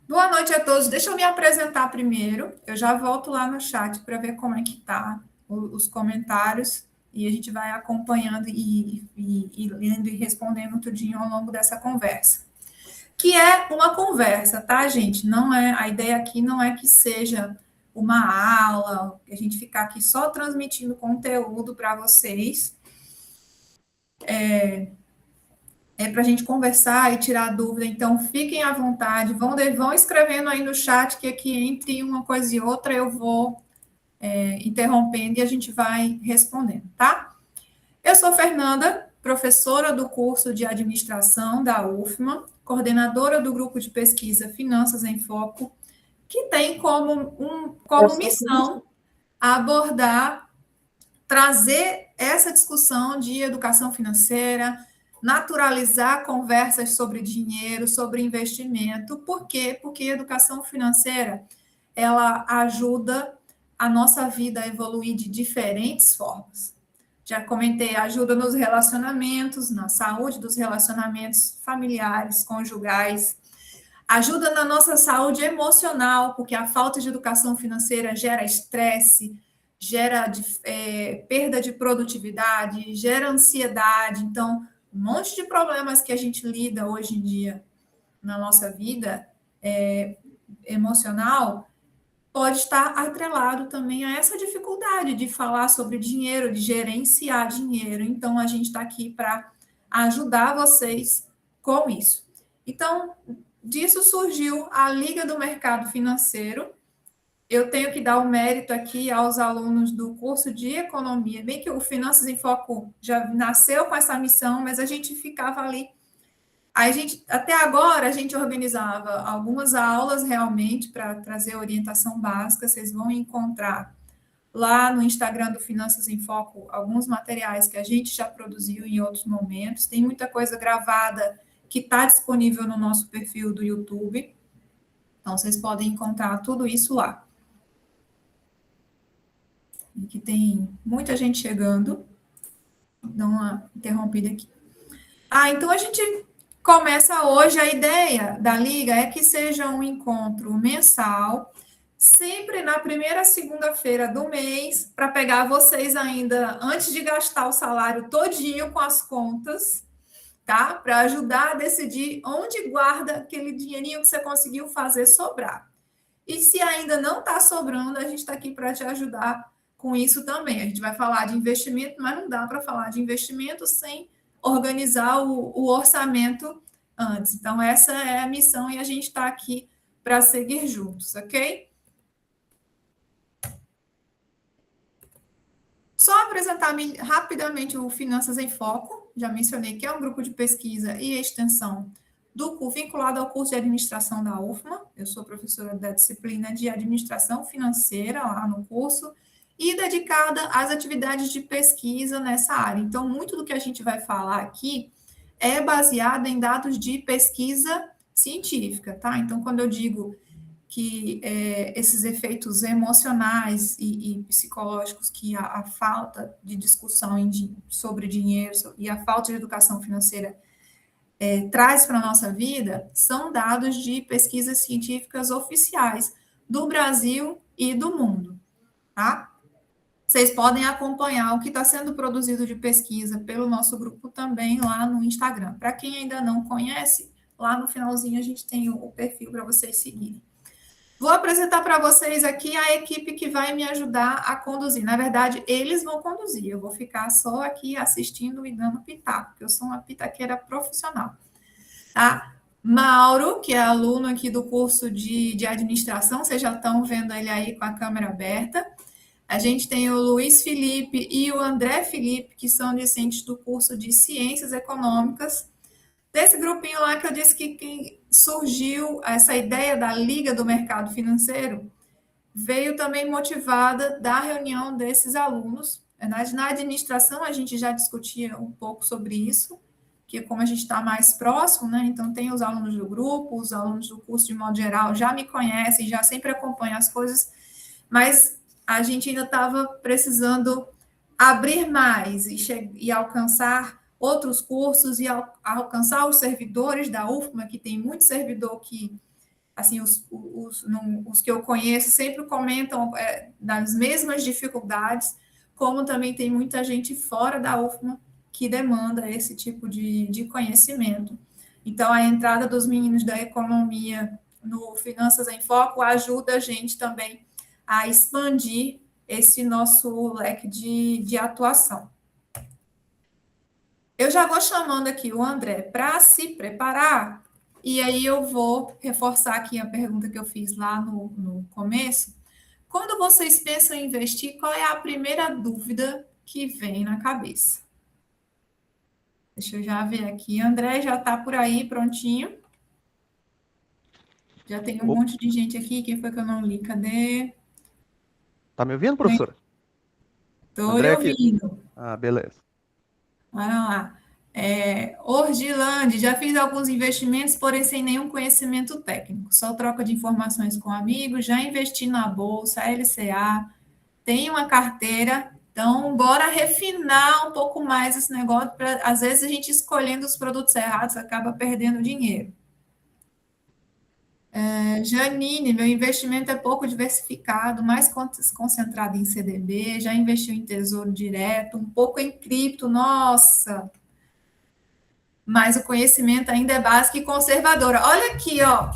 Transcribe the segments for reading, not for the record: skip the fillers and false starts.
Boa noite a todos. Deixa eu me apresentar primeiro. Eu já volto lá no chat para ver como é que tá os comentários e a gente vai acompanhando e lendo e respondendo tudinho ao longo dessa conversa. Que é uma conversa, tá, gente? Não é a ideia aqui não é que seja uma aula, que a gente ficar aqui só transmitindo conteúdo para vocês. É para a gente conversar e tirar dúvida, então fiquem à vontade, vão escrevendo aí no chat, que aqui entre uma coisa e outra eu vou interrompendo e a gente vai respondendo, tá? Eu sou Fernanda, professora do curso de administração da UFMA, coordenadora do grupo de pesquisa Finanças em Foco, que tem Eu como sou missão abordar, trazer essa discussão de educação financeira, naturalizar conversas sobre dinheiro, sobre investimento. Por quê? Porque a educação financeira, ela ajuda a nossa vida a evoluir de diferentes formas. Já comentei, ajuda nos relacionamentos, na saúde dos relacionamentos familiares, conjugais, ajuda na nossa saúde emocional, porque a falta de educação financeira gera estresse, gera perda de produtividade, gera ansiedade. Então, um monte de problemas que a gente lida hoje em dia na nossa vida emocional pode estar atrelado também a essa dificuldade de falar sobre dinheiro, de gerenciar dinheiro. Então, a gente está aqui para ajudar vocês com isso. Então, disso surgiu a Liga do Mercado Financeiro. Eu tenho que dar o mérito aqui aos alunos do curso de economia, bem que o Finanças em Foco já nasceu com essa missão, mas a gente ficava ali. A gente, até agora, a gente organizava algumas aulas realmente para trazer orientação básica. Vocês vão encontrar lá no Instagram do Finanças em Foco alguns materiais que a gente já produziu em outros momentos. Tem muita coisa gravada que está disponível no nosso perfil do YouTube. Então, vocês podem encontrar tudo isso lá. E que tem muita gente chegando. Dá uma interrompida aqui. Então a gente começa hoje. A ideia da Liga é que seja um encontro mensal, sempre na primeira segunda-feira do mês, para pegar vocês ainda antes de gastar o salário todinho com as contas, tá? Para ajudar a decidir onde guarda aquele dinheirinho que você conseguiu fazer sobrar. E se ainda não está sobrando, a gente está aqui para te ajudar com isso também. A gente vai falar de investimento, mas não dá para falar de investimento sem organizar o orçamento antes. Então, essa é a missão e a gente está aqui para seguir juntos, ok? Só apresentar rapidamente o Finanças em Foco. Já mencionei que é um grupo de pesquisa e extensão vinculado ao curso de administração da UFMA. Eu sou professora da disciplina de administração financeira lá no curso e dedicada às atividades de pesquisa nessa área. Então, muito do que a gente vai falar aqui é baseado em dados de pesquisa científica, tá? Então, quando eu digo que esses efeitos emocionais e psicológicos que a falta de discussão sobre dinheiro e a falta de educação financeira traz para a nossa vida são dados de pesquisas científicas oficiais do Brasil e do mundo, tá? Vocês podem acompanhar o que está sendo produzido de pesquisa pelo nosso grupo também lá no Instagram. Para quem ainda não conhece, lá no finalzinho a gente tem o perfil para vocês seguirem. Vou apresentar para vocês aqui a equipe que vai me ajudar a conduzir. Na verdade, eles vão conduzir. Eu vou ficar só aqui assistindo e dando pitaco, porque eu sou uma pitaqueira profissional. Tá? Mauro, que é aluno aqui do curso de administração, vocês já estão vendo ele aí com a câmera aberta. A gente tem o Luiz Felipe e o André Felipe, que são discentes do curso de Ciências Econômicas. Desse grupinho lá que eu disse que surgiu essa ideia da Liga do Mercado Financeiro, veio também motivada da reunião desses alunos. Na administração, a gente já discutia um pouco sobre isso, que como a gente está mais próximo, né? Então, tem os alunos do grupo, os alunos do curso de modo geral já me conhecem, já sempre acompanham as coisas, mas a gente ainda estava precisando abrir mais e alcançar outros cursos e alcançar os servidores da UFMA, que tem muito servidor que assim, os que eu conheço sempre comentam das mesmas dificuldades, como também tem muita gente fora da UFMA que demanda esse tipo de conhecimento. Então, a entrada dos meninos da economia no Finanças em Foco ajuda a gente também a expandir esse nosso leque de atuação. Eu já vou chamando aqui o André para se preparar, e aí eu vou reforçar aqui a pergunta que eu fiz lá no começo. Quando vocês pensam em investir, qual é a primeira dúvida que vem na cabeça? Deixa eu já ver aqui. André já está por aí, prontinho. Já tem um monte de gente aqui. Quem foi que eu não li? Cadê? Tá me ouvindo, professora? Estou André aqui. ouvindo. Ah, beleza. Olha lá. Ordilande, já fiz alguns investimentos, porém sem nenhum conhecimento técnico. Só troca de informações com amigos, já investi na Bolsa, LCA, tenho uma carteira. Então, bora refinar um pouco mais esse negócio, para às vezes a gente escolhendo os produtos errados acaba perdendo dinheiro. Janine, meu investimento é pouco diversificado, mais concentrado em CDB, já investiu em tesouro direto, um pouco em cripto, nossa, mas o conhecimento ainda é básico e conservadora. Olha aqui, ó,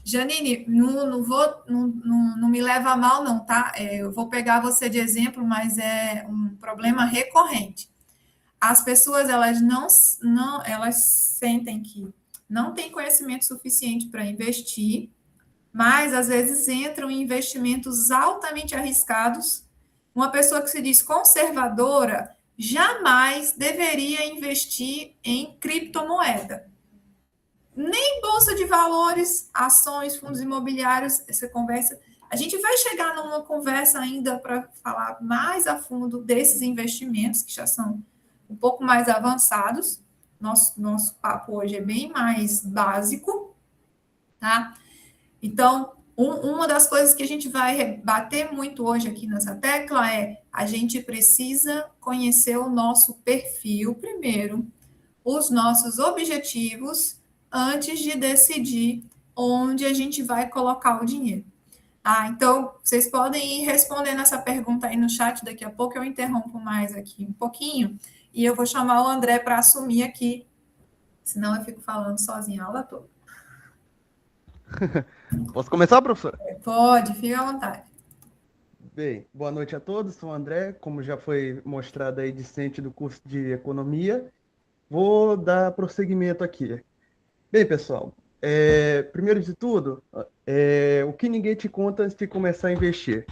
Janine, não me leva a mal, não, tá? Eu vou pegar você de exemplo, mas é um problema recorrente. As pessoas, elas sentem que não têm conhecimento suficiente para investir, mas às vezes entram em investimentos altamente arriscados. Uma pessoa que se diz conservadora jamais deveria investir em criptomoeda. Nem bolsa de valores, ações, fundos imobiliários, essa conversa. A gente vai chegar numa conversa ainda para falar mais a fundo desses investimentos, que já são um pouco mais avançados. Nosso papo hoje é bem mais básico, tá? Então, uma das coisas que a gente vai bater muito hoje aqui nessa tecla é a gente precisa conhecer o nosso perfil primeiro, os nossos objetivos, antes de decidir onde a gente vai colocar o dinheiro. Então, vocês podem ir respondendo essa pergunta aí no chat, daqui a pouco eu interrompo mais aqui um pouquinho, e eu vou chamar o André para assumir aqui, senão eu fico falando sozinha a aula toda. Posso começar, professora? Pode, fique à vontade. Bem, boa noite a todos. Sou o André, como já foi mostrado aí, discente do curso de Economia. Vou dar prosseguimento aqui. Bem, pessoal, primeiro de tudo, o que ninguém te conta antes de começar a investir.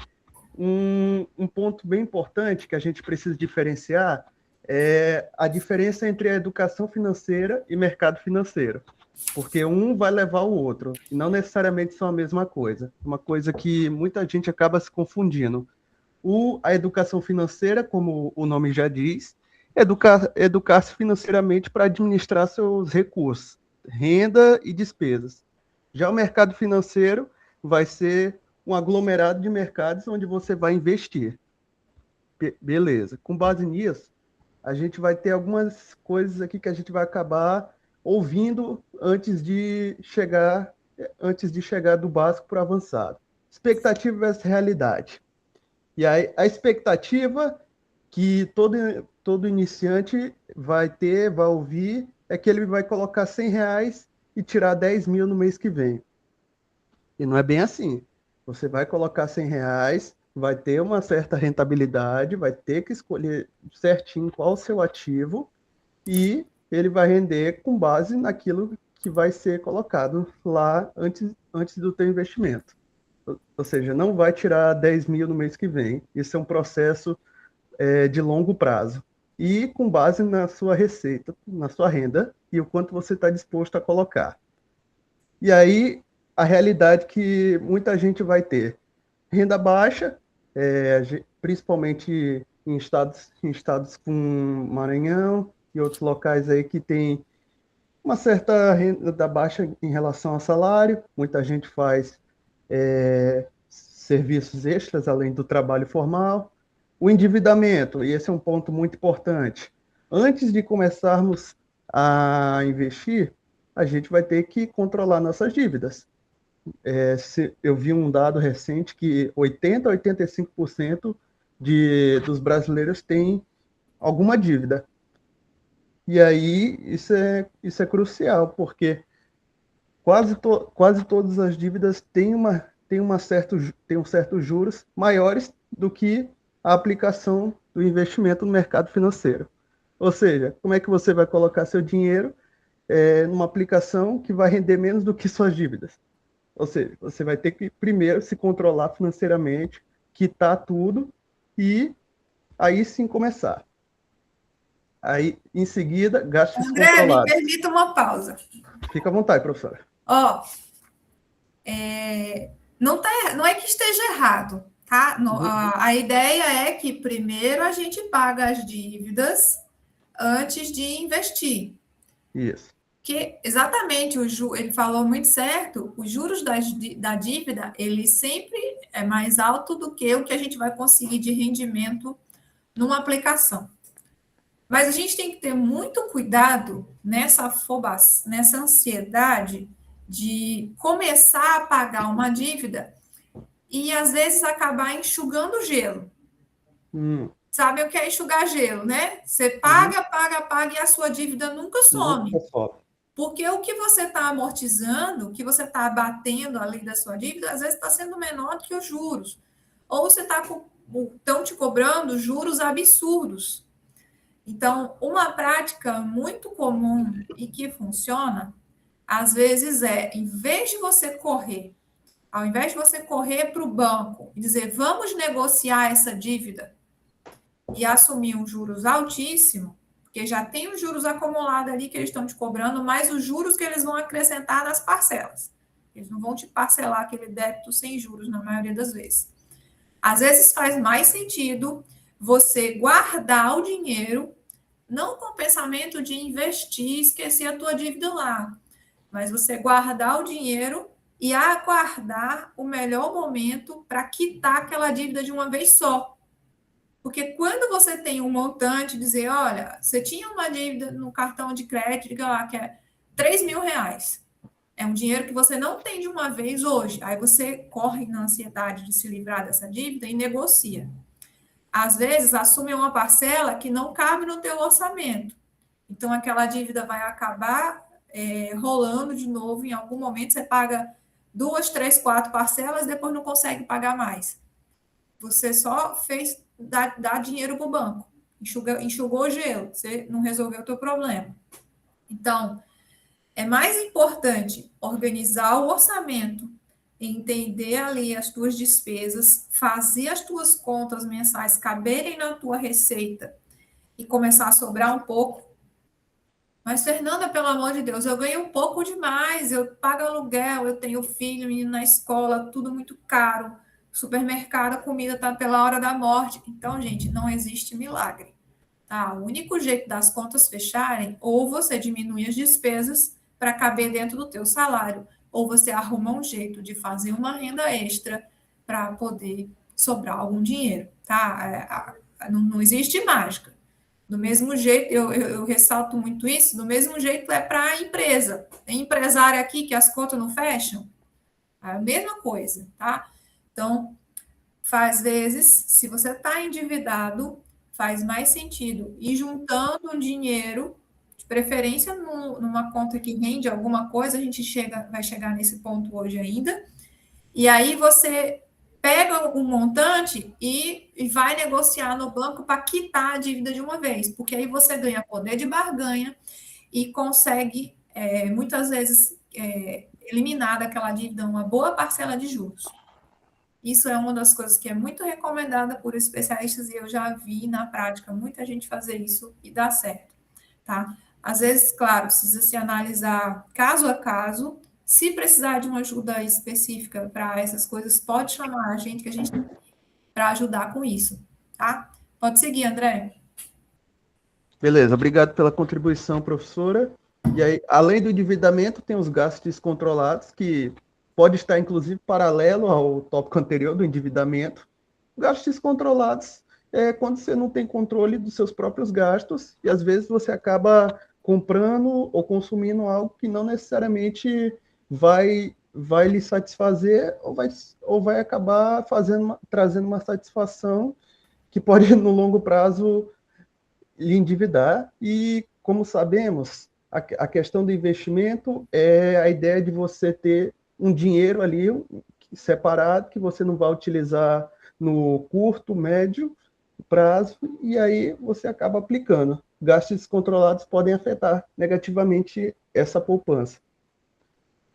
Um ponto bem importante que a gente precisa diferenciar é a diferença entre a educação financeira e mercado financeiro. Porque um vai levar o outro, e não necessariamente são a mesma coisa. Uma coisa que muita gente acaba se confundindo. A educação financeira, como o nome já diz, educar-se financeiramente para administrar seus recursos, renda e despesas. Já o mercado financeiro vai ser um aglomerado de mercados onde você vai investir. Beleza. Com base nisso, a gente vai ter algumas coisas aqui que a gente vai acabar ouvindo antes de chegar do básico para o avançado. Expectativa versus realidade. E aí, a expectativa que todo iniciante vai ouvir, é que ele vai colocar R$100 e tirar 10 mil no mês que vem. E não é bem assim. Você vai colocar R$100, vai ter uma certa rentabilidade, vai ter que escolher certinho qual o seu ativo e ele vai render com base naquilo que vai ser colocado lá antes do teu investimento. Ou seja, não vai tirar 10 mil no mês que vem. Isso é um processo de longo prazo. E com base na sua receita, na sua renda e o quanto você está disposto a colocar. E aí, a realidade que muita gente vai ter. Renda baixa, principalmente em estados com Maranhão e outros locais aí que tem uma certa renda baixa em relação ao salário. Muita gente faz serviços extras além do trabalho formal. O endividamento, e esse é um ponto muito importante. Antes de começarmos a investir, a gente vai ter que controlar nossas dívidas. Eu vi um dado recente que 80 a 85% dos brasileiros têm alguma dívida. E aí isso é crucial, porque quase todas as dívidas têm um certo juros maiores do que a aplicação do investimento no mercado financeiro. Ou seja, como é que você vai colocar seu dinheiro numa aplicação que vai render menos do que suas dívidas? Ou seja, você vai ter que primeiro se controlar financeiramente, quitar tudo e aí sim começar. Aí, em seguida, gastos André, me descontrolados. permita uma pausa. Fica à vontade, professora. Ó, não, não é que esteja errado, tá? A ideia é que primeiro a gente paga as dívidas antes de investir. Isso. Que exatamente, ele falou muito certo, os juros da dívida, ele sempre é mais alto do que o que a gente vai conseguir de rendimento numa aplicação. Mas a gente tem que ter muito cuidado nessa ansiedade de começar a pagar uma dívida e às vezes acabar enxugando gelo. Sabe o que é enxugar gelo, né? Você paga, paga, paga e a sua dívida nunca some. Nunca sobe. Porque o que você está amortizando, o que você está abatendo ali da sua dívida, às vezes está sendo menor do que os juros. Ou você estão te cobrando juros absurdos. Então, uma prática muito comum e que funciona, às vezes em vez de você correr, ao invés de você correr para o banco e dizer, vamos negociar essa dívida e assumir um juros altíssimo, porque já tem os juros acumulados ali que eles estão te cobrando, mais os juros que eles vão acrescentar nas parcelas. Eles não vão te parcelar aquele débito sem juros, na maioria das vezes. Às vezes faz mais sentido você guardar o dinheiro, não com o pensamento de investir, esquecer a tua dívida lá, mas você guardar o dinheiro e aguardar o melhor momento para quitar aquela dívida de uma vez só. Porque quando você tem um montante, dizer, olha, você tinha uma dívida no cartão de crédito, diga lá, que é 3 mil reais. É um dinheiro que você não tem de uma vez hoje. Aí você corre na ansiedade de se livrar dessa dívida e negocia. Às vezes, assume uma parcela que não cabe no teu orçamento. Então, aquela dívida vai acabar rolando de novo. Em algum momento, você paga 2, 3, 4 parcelas, depois não consegue pagar mais. Você só fez dar dinheiro para o banco. Enxugou o gelo. Você não resolveu o teu problema. Então, é mais importante organizar o orçamento, entender ali as tuas despesas, fazer as tuas contas mensais caberem na tua receita e começar a sobrar um pouco. Mas, Fernanda, pelo amor de Deus, eu ganho um pouco demais, eu pago aluguel, eu tenho filho, menino na escola, tudo muito caro, supermercado, a comida está pela hora da morte. Então, gente, não existe milagre. Tá? O único jeito das contas fecharem, ou você diminui as despesas para caber dentro do teu salário, ou você arruma um jeito de fazer uma renda extra para poder sobrar algum dinheiro, tá? Não existe mágica. Do mesmo jeito, eu ressalto muito isso, do mesmo jeito é para a empresa. Tem empresário aqui que as contas não fecham? É a mesma coisa, tá? Então, às vezes, se você está endividado, faz mais sentido ir juntando um dinheiro, de preferência numa conta que rende alguma coisa, a gente vai chegar nesse ponto hoje ainda, e aí você pega um montante e vai negociar no banco para quitar a dívida de uma vez, porque aí você ganha poder de barganha e consegue, muitas vezes, eliminar daquela dívida uma boa parcela de juros. Isso é uma das coisas que é muito recomendada por especialistas e eu já vi na prática muita gente fazer isso e dá certo, tá? Às vezes, claro, precisa se analisar caso a caso. Se precisar de uma ajuda específica para essas coisas, pode chamar a gente que a gente para ajudar com isso, tá? Pode seguir, André. Beleza, obrigado pela contribuição, professora. E aí, além do endividamento, tem os gastos descontrolados, que pode estar, inclusive, paralelo ao tópico anterior do endividamento. Gastos descontrolados é quando você não tem controle dos seus próprios gastos e, às vezes, você acaba comprando ou consumindo algo que não necessariamente vai vai lhe satisfazer ou vai acabar trazendo uma satisfação que pode, no longo prazo, lhe endividar. E, como sabemos, a questão do investimento é a ideia de você ter um dinheiro ali separado que você não vai utilizar no curto, médio prazo, e aí você acaba aplicando. Gastos descontrolados podem afetar negativamente essa poupança.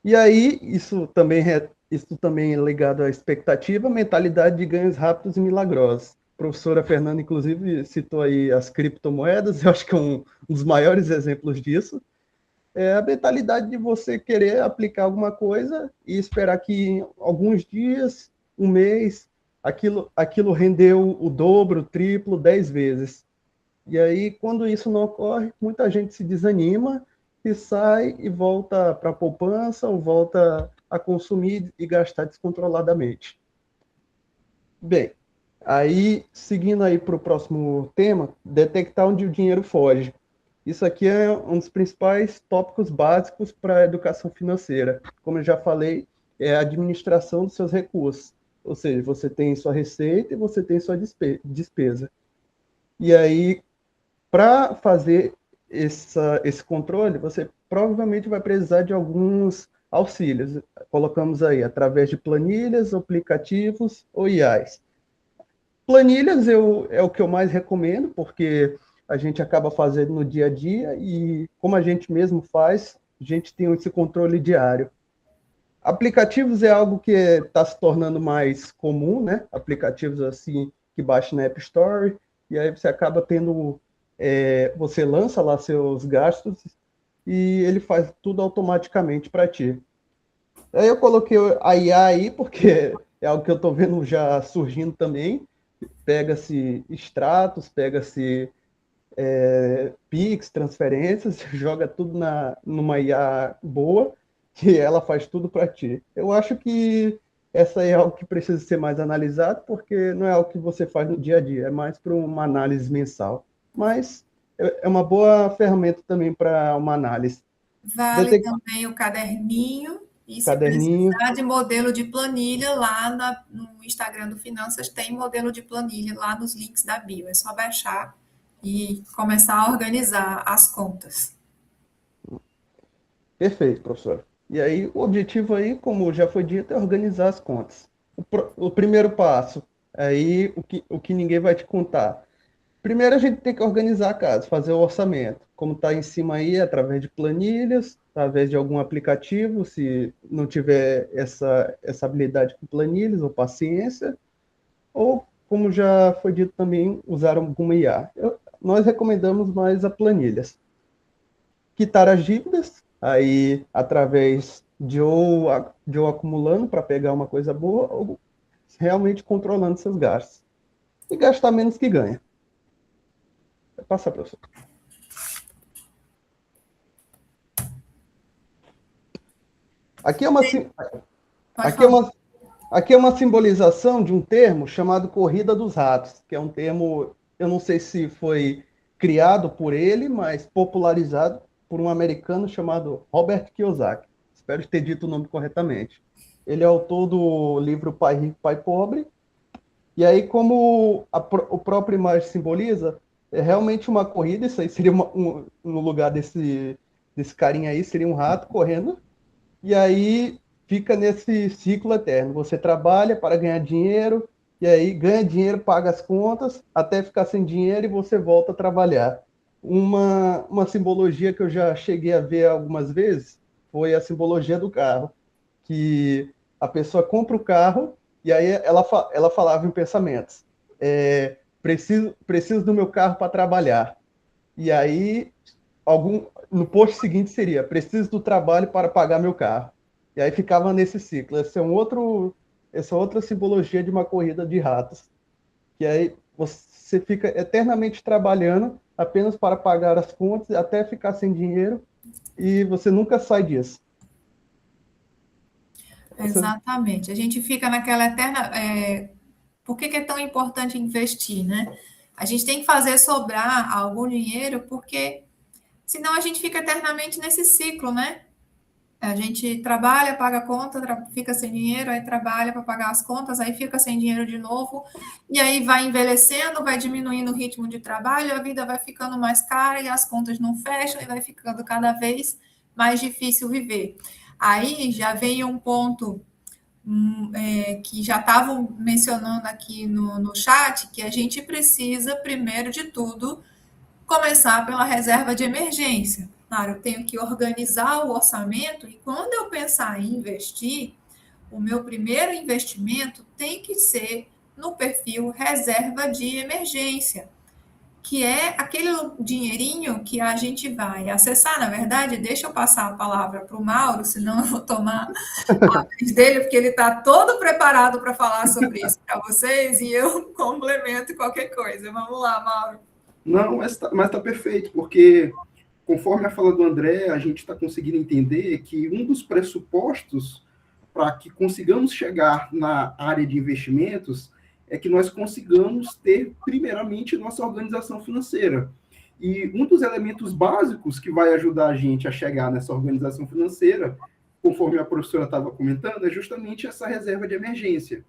E aí, isso também é ligado à expectativa, mentalidade de ganhos rápidos e milagrosos. A professora Fernanda, inclusive, citou aí as criptomoedas, eu acho que é um dos maiores exemplos disso. É a mentalidade de você querer aplicar alguma coisa e esperar que em alguns dias, um mês, aquilo rendeu o dobro, o triplo, 10 vezes. E aí, quando isso não ocorre, muita gente se desanima e sai e volta para a poupança ou volta a consumir e gastar descontroladamente. Bem, aí, seguindo aí para o próximo tema, detectar onde o dinheiro foge. Isso aqui é um dos principais tópicos básicos para a educação financeira. Como eu já falei, é a administração dos seus recursos. Ou seja, você tem sua receita e você tem sua despesa. E aí, para fazer esse controle, você provavelmente vai precisar de alguns auxílios. Colocamos aí, através de planilhas, aplicativos ou IAs. Planilhas é o que eu mais recomendo, porque a gente acaba fazendo no dia a dia e, como a gente mesmo faz, a gente tem esse controle diário. Aplicativos é algo que está se tornando mais comum, né? Aplicativos assim que baixa na App Store, e aí você acaba tendo, você lança lá seus gastos e ele faz tudo automaticamente para ti. Aí eu coloquei a IA aí, porque é algo que eu estou vendo já surgindo também. Pega-se extratos, pega-se Pix, transferências, joga tudo numa IA boa, que ela faz tudo para ti. Eu acho que essa é algo que precisa ser mais analisado, porque não é algo que você faz no dia a dia, é mais para uma análise mensal. Mas é uma boa ferramenta também para uma análise. Vale Detect... também o caderninho, e se Caderninho, precisar de modelo de planilha, lá no Instagram do Finanças tem modelo de planilha lá nos links da bio. É só baixar e começar a organizar as contas. perfeito, professor. E aí, o objetivo aí, como já foi dito, é organizar as contas. O primeiro passo, aí o que ninguém vai te contar. Primeiro a gente tem que organizar a casa, fazer o orçamento. Como está em cima aí, através de planilhas, através de algum aplicativo, se não tiver essa habilidade com planilhas ou paciência, ou, como já foi dito também, usar alguma IA. Nós recomendamos mais a planilhas. Quitar as dívidas, aí através de ou acumulando para pegar uma coisa boa, ou realmente controlando seus gastos. E gastar menos que ganha. Passa, professor. Aqui é uma, Pode aqui é falar. uma, aqui é uma simbolização de um termo chamado Corrida dos Ratos, que é um termo, eu não sei se foi criado por ele, mas popularizado por um americano chamado Robert Kiyosaki. Espero ter dito o nome corretamente. Ele é autor do livro Pai Rico, Pai Pobre. E aí, como o próprio imagem simboliza, é realmente uma corrida. Isso aí seria no lugar desse carinha aí, seria um rato correndo. E aí fica nesse ciclo eterno. Você trabalha para ganhar dinheiro, e aí ganha dinheiro, paga as contas, até ficar sem dinheiro e você volta a trabalhar. Uma simbologia que eu já cheguei a ver algumas vezes foi a simbologia do carro, que a pessoa compra o carro e aí ela falava em pensamentos, preciso do meu carro para trabalhar. E aí no post seguinte seria preciso do trabalho para pagar meu carro. E aí ficava nesse ciclo. Essa é outra simbologia de uma corrida de ratos, que aí você fica eternamente trabalhando apenas para pagar as contas até ficar sem dinheiro e você nunca sai disso. Essa, Exatamente. A gente fica naquela eterna. Por que que é tão importante investir, né? A gente tem que fazer sobrar algum dinheiro, porque senão a gente fica eternamente nesse ciclo, né? A gente trabalha, paga a conta, fica sem dinheiro, aí trabalha para pagar as contas, aí fica sem dinheiro de novo, e aí vai envelhecendo, vai diminuindo o ritmo de trabalho, a vida vai ficando mais cara e as contas não fecham e vai ficando cada vez mais difícil viver. Aí já vem um ponto que já estavam mencionando aqui no chat, que a gente precisa, primeiro de tudo, começar pela reserva de emergência. Claro, eu tenho que organizar o orçamento e quando eu pensar em investir, o meu primeiro investimento tem que ser no perfil reserva de emergência, que é aquele dinheirinho que a gente vai acessar. Na verdade, deixa eu passar a palavra para o Mauro, senão eu vou tomar a vez dele, porque ele está todo preparado para falar sobre isso para vocês e eu complemento qualquer coisa. Vamos lá, Mauro. Não, mas tá perfeito, porque conforme a fala do André, a gente está conseguindo entender que um dos pressupostos para que consigamos chegar na área de investimentos é que nós consigamos ter, primeiramente, nossa organização financeira. E um dos elementos básicos que vai ajudar a gente a chegar nessa organização financeira, conforme a professora estava comentando, é justamente essa reserva de emergência.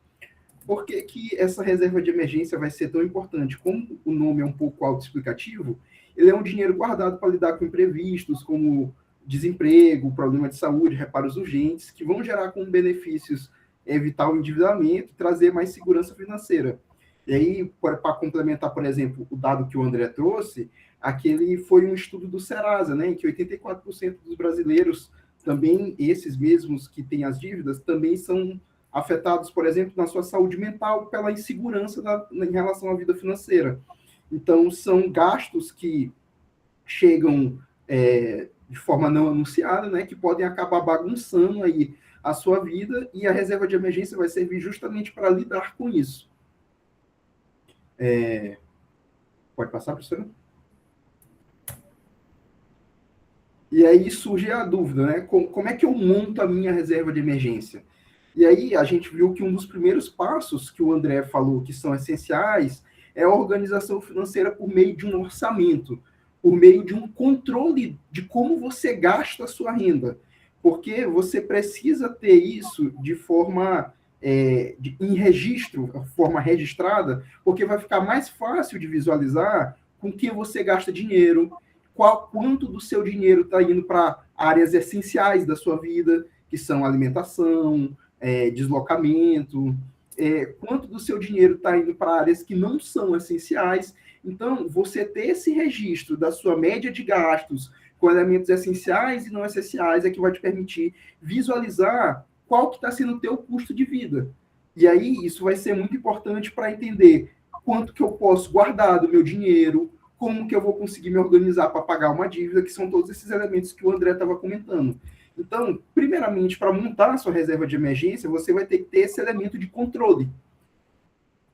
Por que que essa reserva de emergência vai ser tão importante? Como o nome é um pouco autoexplicativo, ele é um dinheiro guardado para lidar com imprevistos, como desemprego, problema de saúde, reparos urgentes, que vão gerar como benefícios evitar o endividamento e trazer mais segurança financeira. E aí, para complementar, por exemplo, o dado que o André trouxe, aquele foi um estudo do Serasa, né, em que 84% dos brasileiros, também esses mesmos que têm as dívidas, também são afetados, por exemplo, na sua saúde mental pela insegurança em relação à vida financeira. Então, são gastos que chegam de forma não anunciada, né, que podem acabar bagunçando aí a sua vida, e a reserva de emergência vai servir justamente para lidar com isso. Pode passar, professora? E aí surge a dúvida, né? Como é que eu monto a minha reserva de emergência? E aí a gente viu que um dos primeiros passos que o André falou que são essenciais é a organização financeira por meio de um orçamento, por meio de um controle de como você gasta a sua renda. Porque você precisa ter isso de forma em registro, forma registrada, porque vai ficar mais fácil de visualizar com que você gasta dinheiro, quanto do seu dinheiro está indo para áreas essenciais da sua vida, que são alimentação, deslocamento, quanto do seu dinheiro está indo para áreas que não são essenciais. Então, você ter esse registro da sua média de gastos com elementos essenciais e não essenciais é que vai te permitir visualizar qual que está sendo o teu custo de vida. E aí, isso vai ser muito importante para entender quanto que eu posso guardar do meu dinheiro, como que eu vou conseguir me organizar para pagar uma dívida, que são todos esses elementos que o André estava comentando. Então, primeiramente, para montar a sua reserva de emergência, você vai ter que ter esse elemento de controle.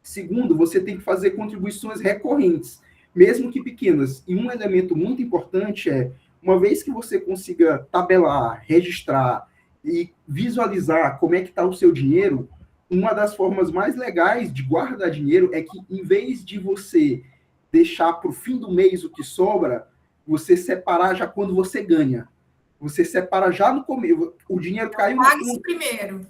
Segundo, você tem que fazer contribuições recorrentes, mesmo que pequenas. E um elemento muito importante é, uma vez que você consiga tabelar, registrar e visualizar como é que está o seu dinheiro, uma das formas mais legais de guardar dinheiro é que, em vez de você deixar para o fim do mês o que sobra, você separar já quando você ganha. Você separa já no começo. O dinheiro caiu no Pague-se primeiro.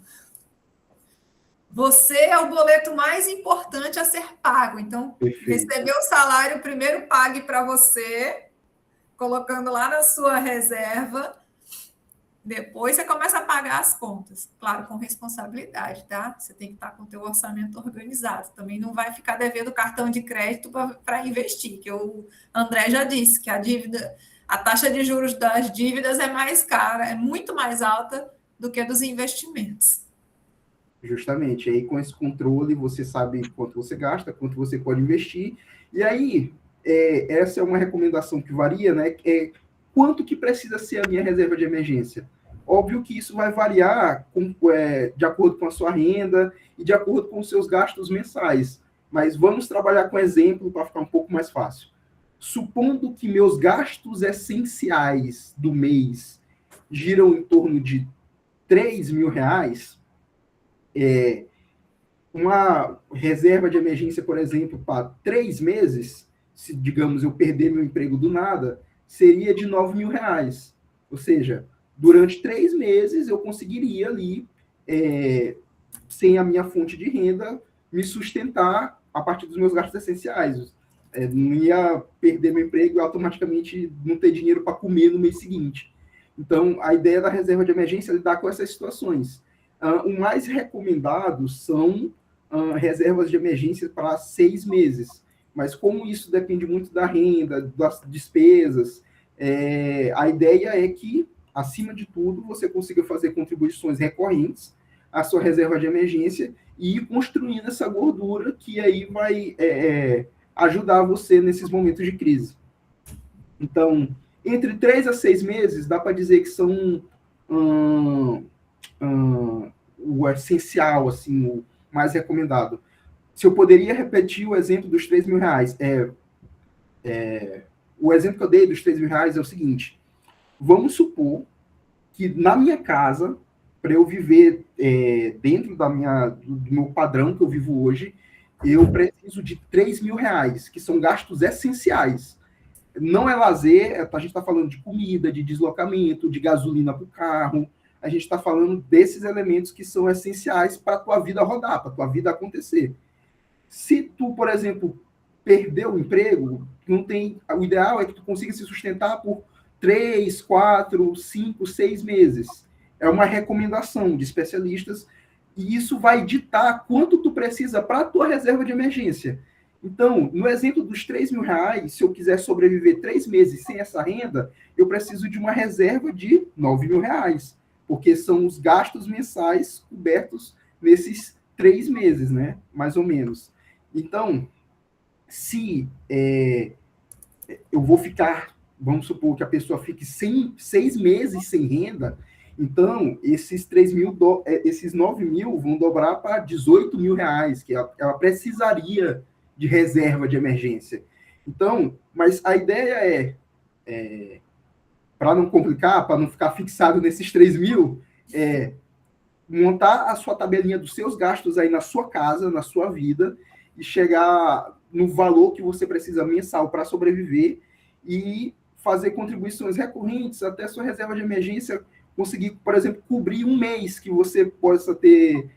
Você é o boleto mais importante a ser pago. Então, recebeu o salário, primeiro pague para você, colocando lá na sua reserva. Depois você começa a pagar as contas. Claro, com responsabilidade, tá? Você tem que estar com o teu orçamento organizado. Também não vai ficar devendo cartão de crédito para investir, que o André já disse que a taxa de juros das dívidas é mais cara, é muito mais alta do que a dos investimentos. Justamente. Aí, com esse controle, você sabe quanto você gasta, quanto você pode investir. E aí, essa é uma recomendação que varia, né? Quanto que precisa ser a minha reserva de emergência? Óbvio que isso vai variar de acordo com a sua renda e de acordo com os seus gastos mensais. Mas vamos trabalhar com exemplo para ficar um pouco mais fácil. Supondo que meus gastos essenciais do mês giram em torno de R$3.000, uma reserva de emergência, por exemplo, para 3 meses, se, digamos, eu perder meu emprego do nada, seria de R$9.000. Ou seja, durante 3 meses eu conseguiria ali, sem a minha fonte de renda, me sustentar a partir dos meus gastos essenciais. Não ia perder meu emprego e automaticamente não ter dinheiro para comer no mês seguinte. Então, a ideia da reserva de emergência é lidar com essas situações. O mais recomendado são reservas de emergência para 6 meses. Mas como isso depende muito da renda, das despesas, a ideia é que, acima de tudo, você consiga fazer contribuições recorrentes à sua reserva de emergência e ir construindo essa gordura que aí vai ajudar você nesses momentos de crise. Então, entre 3 a 6 meses, dá para dizer que são o essencial, assim, o mais recomendado. Se eu poderia repetir o exemplo dos R$3.000, o exemplo que eu dei dos R$3.000 é o seguinte: vamos supor que na minha casa, para eu viver dentro do meu padrão que eu vivo hoje, eu preciso de R$3.000, que são gastos essenciais. Não é lazer, a gente está falando de comida, de deslocamento, de gasolina para o carro, a gente está falando desses elementos que são essenciais para a tua vida rodar, para a tua vida acontecer. Se tu, por exemplo, perdeu o emprego, não tem, o ideal é que tu consiga se sustentar por 3, 4, 5, 6 meses. É uma recomendação de especialistas e isso vai ditar quanto tu precisa para a tua reserva de emergência. Então, no exemplo dos R$3.000, se eu quiser sobreviver 3 meses sem essa renda, eu preciso de uma reserva de R$9.000, porque são os gastos mensais cobertos nesses 3 meses, né? Mais ou menos. Então, se eu vou ficar, vamos supor que a pessoa fique 6 meses sem renda, então esses 9.000 vão dobrar para R$18.000, que ela precisaria de reserva de emergência. Então, mas a ideia para não complicar, para não ficar fixado nesses 3.000, montar a sua tabelinha dos seus gastos aí na sua casa, na sua vida, e chegar no valor que você precisa mensal para sobreviver e fazer contribuições recorrentes até a sua reserva de emergência conseguir, por exemplo, cobrir um mês que você possa ter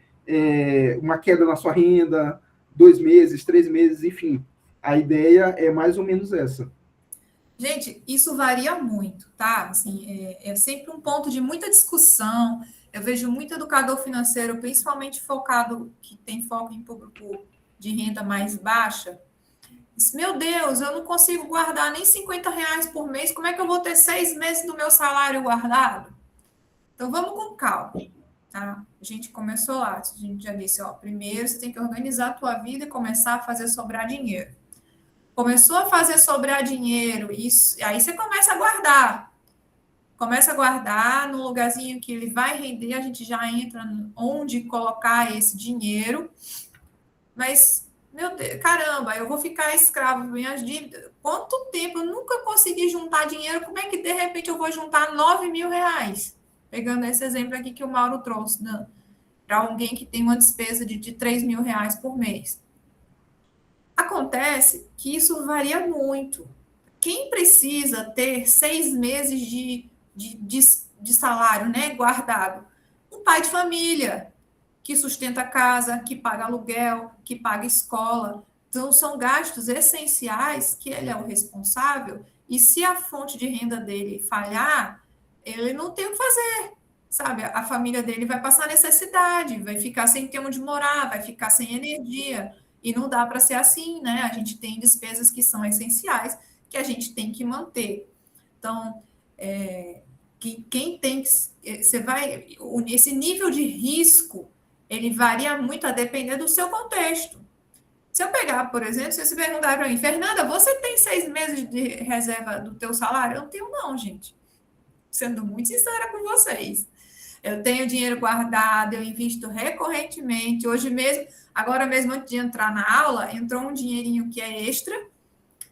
uma queda na sua renda, 2 meses, 3 meses, enfim. A ideia é mais ou menos essa. Gente, isso varia muito, tá? Assim, é sempre um ponto de muita discussão. Eu vejo muito educador financeiro, principalmente que tem foco em público de renda mais baixa. Diz, meu Deus, eu não consigo guardar nem R$50 por mês, como é que eu vou ter 6 meses do meu salário guardado? Então, vamos com calma, tá? A gente começou lá, a gente já disse, primeiro você tem que organizar a tua vida e começar a fazer sobrar dinheiro. Começou a fazer sobrar dinheiro, aí você começa a guardar. Começa a guardar no lugarzinho que ele vai render, a gente já entra onde colocar esse dinheiro. Mas, meu Deus, caramba, eu vou ficar escravo das minhas dívidas. Quanto tempo eu nunca consegui juntar dinheiro? Como é que, de repente, eu vou juntar R$9.000? Pegando esse exemplo aqui que o Mauro trouxe, para alguém que tem uma despesa de R$3.000 por mês. Acontece que isso varia muito. Quem precisa ter 6 meses de salário, né, guardado? Um pai de família, que sustenta a casa, que paga aluguel, que paga escola. Então, são gastos essenciais que ele é o responsável, e se a fonte de renda dele falhar, ele não tem o que fazer, sabe? A família dele vai passar necessidade, vai ficar sem ter onde morar, vai ficar sem energia, e não dá para ser assim, né? A gente tem despesas que são essenciais, que a gente tem que manter. Então, quem tem que... Esse nível de risco, ele varia muito a depender do seu contexto. Se eu pegar, por exemplo, se você perguntar para mim, Fernanda, você tem 6 meses de reserva do teu salário? Eu não tenho não, gente. Sendo muito sincera com vocês. Eu tenho dinheiro guardado, eu invisto recorrentemente. Hoje mesmo, agora mesmo antes de entrar na aula, entrou um dinheirinho que é extra.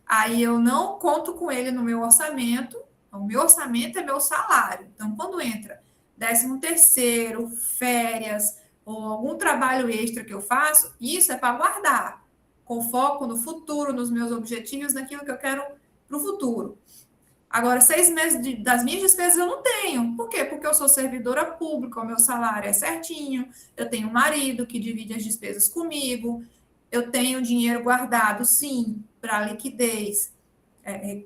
Aí eu não conto com ele no meu orçamento. O meu orçamento é meu salário. Então, quando entra 13º, férias ou algum trabalho extra que eu faço, isso é para guardar, com foco no futuro, nos meus objetivos, naquilo que eu quero para o futuro. Agora, 6 meses das minhas despesas eu não tenho. Por quê? Porque eu sou servidora pública, o meu salário é certinho, eu tenho um marido que divide as despesas comigo, eu tenho dinheiro guardado, sim, para liquidez,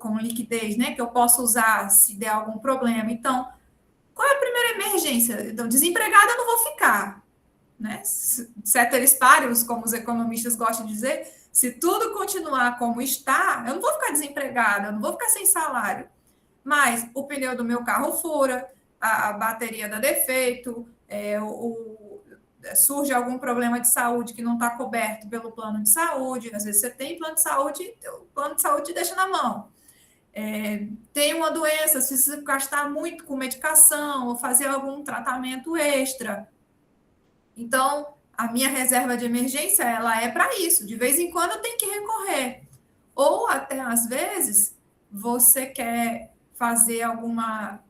com liquidez, né? Que eu posso usar se der algum problema. Então, qual é a primeira emergência? Então, desempregada eu não vou ficar, né? Ceteris paribus, como os economistas gostam de dizer, se tudo continuar como está, eu não vou ficar desempregada, eu não vou ficar sem salário. Mas o pneu do meu carro fura, a bateria dá defeito, surge algum problema de saúde que não está coberto pelo plano de saúde. Às vezes você tem plano de saúde, o plano de saúde te deixa na mão. Tem uma doença, se você gastar muito com medicação ou fazer algum tratamento extra. Então, a minha reserva de emergência, ela é para isso. De vez em quando eu tenho que recorrer. Ou até, às vezes, você quer fazer alguma...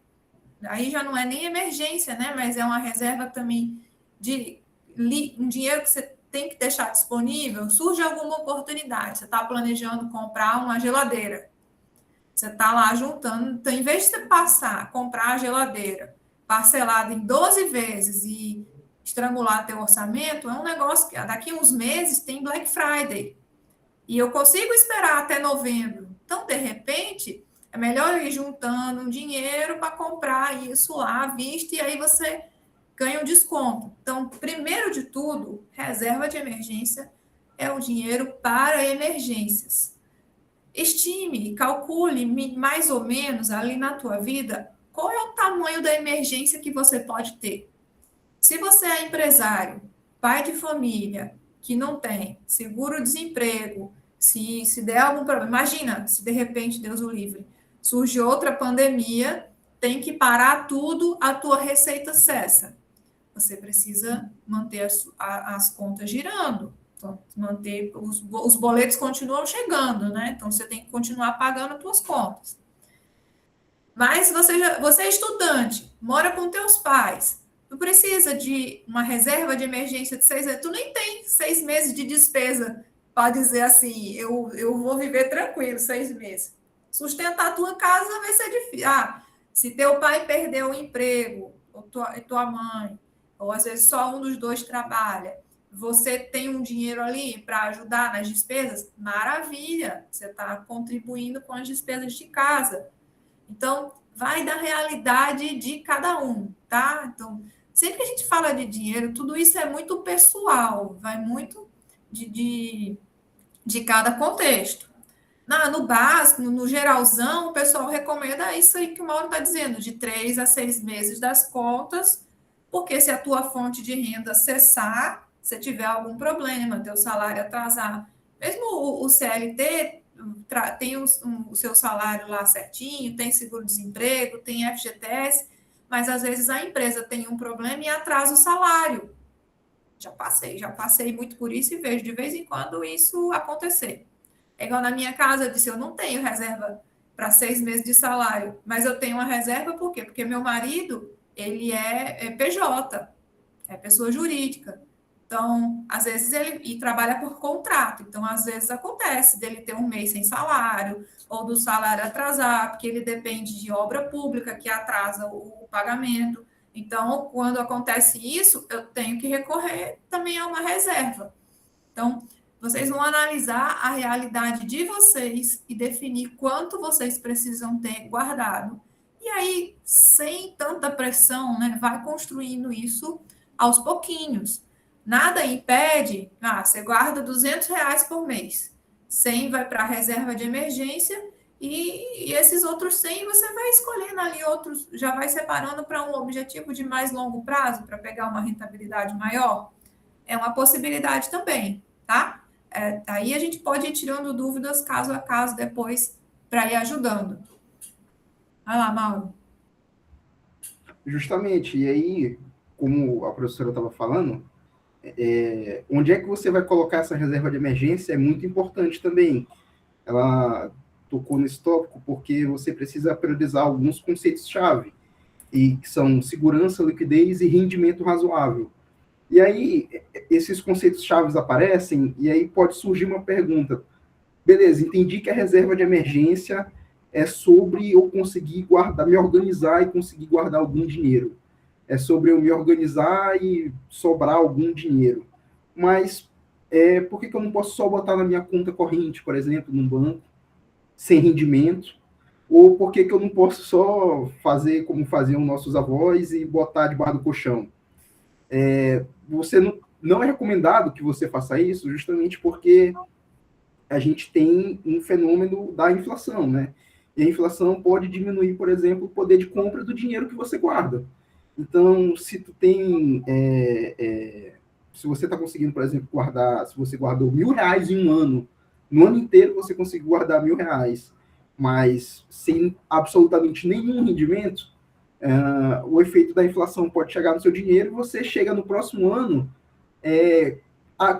Aí já não é nem emergência, né? Mas é uma reserva também de um dinheiro que você tem que deixar disponível. Surge alguma oportunidade. Você está planejando comprar uma geladeira. Você está lá juntando. Então, em vez de você comprar a geladeira parcelada em 12 vezes e estrangular teu orçamento, é um negócio que daqui a uns meses tem Black Friday. E eu consigo esperar até novembro. Então, de repente, é melhor ir juntando um dinheiro para comprar isso lá à vista e aí você ganha um desconto. Então, primeiro de tudo, reserva de emergência é o dinheiro para emergências. Estime, calcule mais ou menos ali na tua vida qual é o tamanho da emergência que você pode ter. Se você é empresário, pai de família, que não tem seguro-desemprego, se der algum problema, imagina se de repente, Deus o livre, surge outra pandemia, tem que parar tudo, a tua receita cessa. Você precisa manter as contas girando. Então, manter os boletos continuam chegando, né? Então, você tem que continuar pagando as suas contas. Mas você é estudante, mora com teus pais, tu precisa de uma reserva de emergência de 6 meses, tu nem tem 6 meses de despesa para dizer assim, eu vou viver tranquilo 6 meses. Sustentar a tua casa vai ser difícil. Se teu pai perdeu o emprego, ou tua mãe, ou às vezes só um dos dois trabalha, você tem um dinheiro ali para ajudar nas despesas, maravilha, você está contribuindo com as despesas de casa. Então, vai da realidade de cada um, tá? Então, sempre que a gente fala de dinheiro, tudo isso é muito pessoal, vai muito de cada contexto. No básico, no geralzão, o pessoal recomenda isso aí que o Mauro está dizendo, de 3 a 6 meses das contas, porque se a tua fonte de renda cessar, se tiver algum problema, teu salário atrasar, mesmo o CLT tem o seu salário lá certinho, tem seguro-desemprego, tem FGTS, mas às vezes a empresa tem um problema e atrasa o salário. Já passei muito por isso e vejo de vez em quando isso acontecer. É igual na minha casa, eu disse, eu não tenho reserva para 6 meses de salário, mas eu tenho uma reserva por quê? Porque meu marido, ele é PJ, é pessoa jurídica. Então, às vezes ele trabalha por contrato. Então, às vezes acontece dele ter um mês sem salário ou do salário atrasar, porque ele depende de obra pública que atrasa o pagamento. Então, quando acontece isso, eu tenho que recorrer também a uma reserva. Então, vocês vão analisar a realidade de vocês e definir quanto vocês precisam ter guardado. E aí, sem tanta pressão, né, vai construindo isso aos pouquinhos. Nada impede, você guarda R$200 por mês. 100 vai para a reserva de emergência e esses outros 100 você vai escolhendo ali outros, já vai separando para um objetivo de mais longo prazo, para pegar uma rentabilidade maior. É uma possibilidade também, tá? Aí a gente pode ir tirando dúvidas caso a caso depois para ir ajudando. Vai lá, Mauro. Justamente, e aí, como a professora estava falando, onde é que você vai colocar essa reserva de emergência é muito importante também. Ela tocou nesse tópico porque você precisa priorizar alguns conceitos-chave, e que são segurança, liquidez e rendimento razoável. E aí, esses conceitos-chave aparecem, e aí pode surgir uma pergunta. Beleza, entendi que a reserva de emergência é sobre eu conseguir guardar, me organizar e conseguir guardar algum dinheiro. É sobre eu me organizar e sobrar algum dinheiro. Mas por que eu não posso só botar na minha conta corrente, por exemplo, num banco, sem rendimento? Ou por que eu não posso só fazer como faziam nossos avós e botar debaixo do colchão? Você não é recomendado que você faça isso, justamente porque a gente tem um fenômeno da inflação, né? E a inflação pode diminuir, por exemplo, o poder de compra do dinheiro que você guarda. Então, se tu tem, se você está conseguindo, por exemplo, guardar, se você guardou R$1.000 em um ano, no ano inteiro você conseguiu guardar R$1.000, mas sem absolutamente nenhum rendimento, o efeito da inflação pode chegar no seu dinheiro e você chega no próximo ano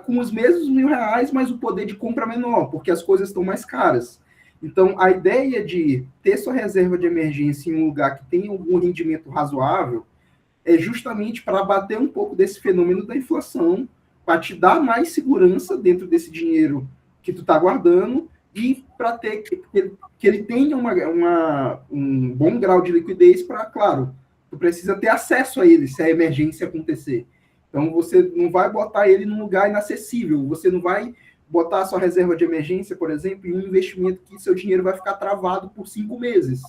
com os mesmos R$1.000, mas o poder de compra menor, porque as coisas estão mais caras. Então, a ideia de ter sua reserva de emergência em um lugar que tem algum rendimento razoável é justamente para abater um pouco desse fenômeno da inflação, para te dar mais segurança dentro desse dinheiro que tu está guardando e para ter que ele tenha um bom grau de liquidez para, claro, tu precisa ter acesso a ele se a emergência acontecer. Então, você não vai botar ele num lugar inacessível, você não vai botar a sua reserva de emergência, por exemplo, em um investimento que seu dinheiro vai ficar travado por 5 meses.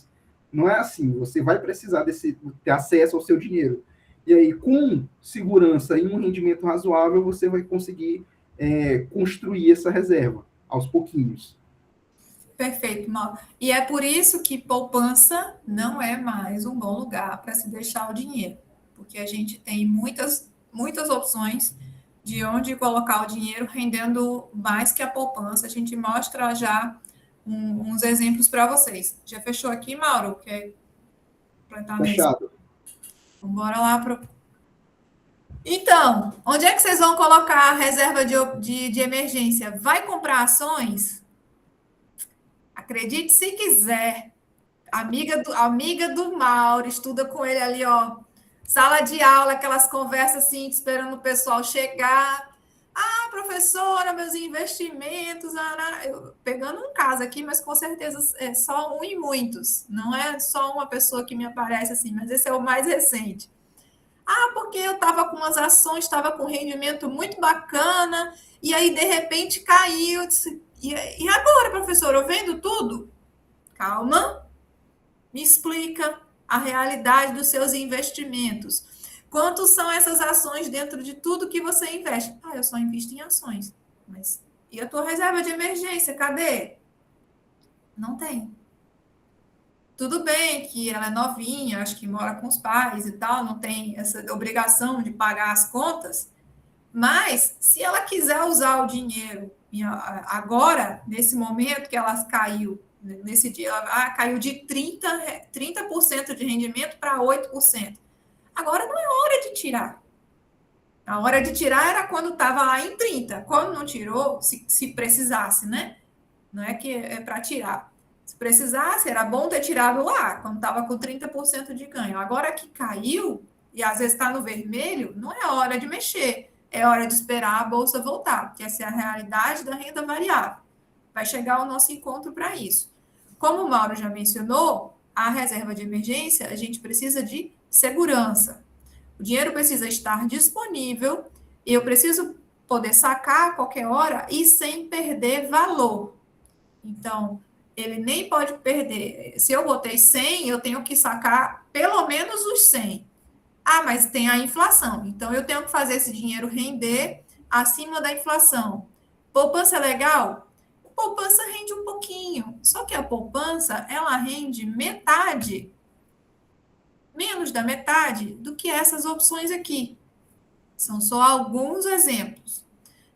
Não é assim, você vai precisar ter acesso ao seu dinheiro. E aí, com segurança e um rendimento razoável, você vai conseguir construir essa reserva, aos pouquinhos. Perfeito, Mauro. E é por isso que poupança não é mais um bom lugar para se deixar o dinheiro, porque a gente tem muitas opções de onde colocar o dinheiro rendendo mais que a poupança. A gente mostra já uns exemplos para vocês. Já fechou aqui, Mauro? Quer plantar Fechado. Então, bora lá. Então, onde é que vocês vão colocar a reserva de emergência? Vai comprar ações? Acredite se quiser. Amiga do Mauro, estuda com ele ali, ó. Sala de aula, aquelas conversas assim, esperando o pessoal chegar. Ah, professora, meus investimentos. Pegando um caso aqui, mas com certeza é só um em muitos. Não é só uma pessoa que me aparece assim, mas esse é o mais recente. Ah, porque eu estava com umas ações, estava com um rendimento muito bacana, e aí, de repente, caiu. E agora, professor, eu vendo tudo? Calma, me explica a realidade dos seus investimentos. Quantos são essas ações dentro de tudo que você investe? Ah, eu só invisto em ações. Mas e a tua reserva de emergência, cadê? Não tem. Tudo bem que ela é novinha, acho que mora com os pais e tal, não tem essa obrigação de pagar as contas, mas se ela quiser usar o dinheiro agora, nesse momento que ela caiu, nesse dia, ela caiu de 30% de rendimento para 8%. Agora não é hora de tirar. A hora de tirar era quando estava lá em 30%. Quando não tirou, se precisasse, né? Não é que é para tirar. Se precisasse, era bom ter tirado lá, quando estava com 30% de ganho. Agora que caiu, e às vezes está no vermelho, não é hora de mexer. É hora de esperar a bolsa voltar, que essa é a realidade da renda variável. Vai chegar o nosso encontro para isso. Como o Mauro já mencionou, a reserva de emergência, a gente precisa de segurança. O dinheiro precisa estar disponível e eu preciso poder sacar a qualquer hora e sem perder valor. Então, ele nem pode perder. Se eu botei 100, eu tenho que sacar pelo menos os 100. Ah, mas tem a inflação. Então, eu tenho que fazer esse dinheiro render acima da inflação. Poupança é legal? Poupança rende um pouquinho. Só que a poupança, ela rende metade, menos da metade, do que essas opções aqui. São só alguns exemplos.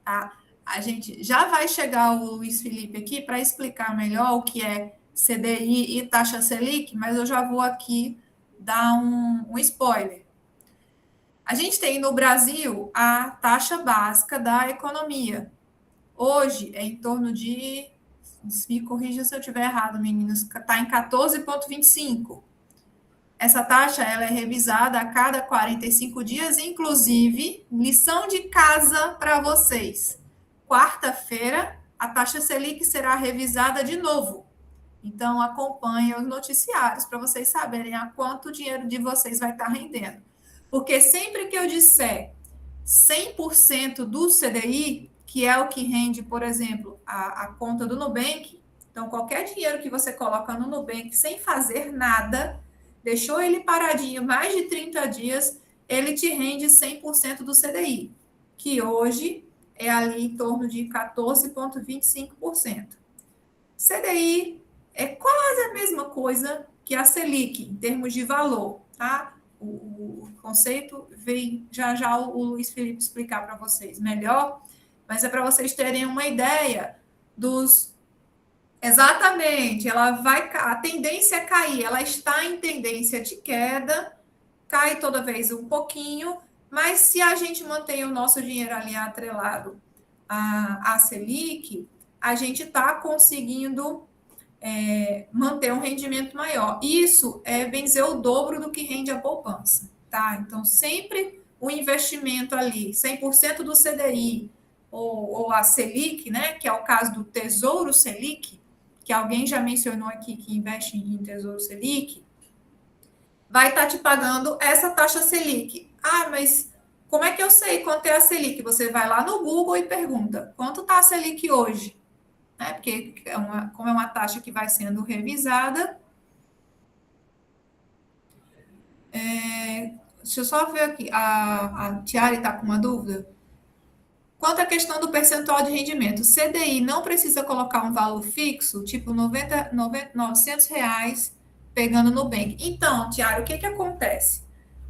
Tá? A gente já vai chegar o Luiz Felipe aqui para explicar melhor o que é CDI e taxa Selic, mas eu já vou aqui dar um spoiler. A gente tem no Brasil a taxa básica da economia. Hoje é em torno de, me corrija se eu estiver errado, meninos, está em 14,25. Essa taxa ela é revisada a cada 45 dias, inclusive, lição de casa para vocês. Quarta-feira, a taxa Selic será revisada de novo. Então, acompanhem os noticiários para vocês saberem a quanto o dinheiro de vocês vai estar rendendo. Porque sempre que eu disser 100% do CDI, que é o que rende, por exemplo, a conta do Nubank, então qualquer dinheiro que você coloca no Nubank sem fazer nada, deixou ele paradinho mais de 30 dias, ele te rende 100% do CDI, que hoje é ali em torno de 14,25%. CDI é quase a mesma coisa que a Selic, em termos de valor, tá? O conceito vem já o Luiz Felipe explicar para vocês melhor, mas é para vocês terem uma ideia dos... Exatamente, a tendência é cair, ela está em tendência de queda, cai toda vez um pouquinho, mas se a gente mantém o nosso dinheiro ali atrelado à Selic, a gente está conseguindo manter um rendimento maior. Isso é bem dizer o dobro do que rende a poupança, tá? Então, sempre o investimento ali, 100% do CDI ou a Selic, né, que é o caso do Tesouro Selic, que alguém já mencionou aqui que investe em Tesouro Selic, vai estar te pagando essa taxa Selic. Ah, mas como é que eu sei quanto é a Selic? Você vai lá no Google e pergunta, quanto está a Selic hoje? Porque como é uma taxa que vai sendo revisada. Deixa eu só ver aqui, a Tiari está com uma dúvida. Quanto à questão do percentual de rendimento, o CDI não precisa colocar um valor fixo, tipo 900 reais, pegando no Nubank. Então, Tiari, o que acontece?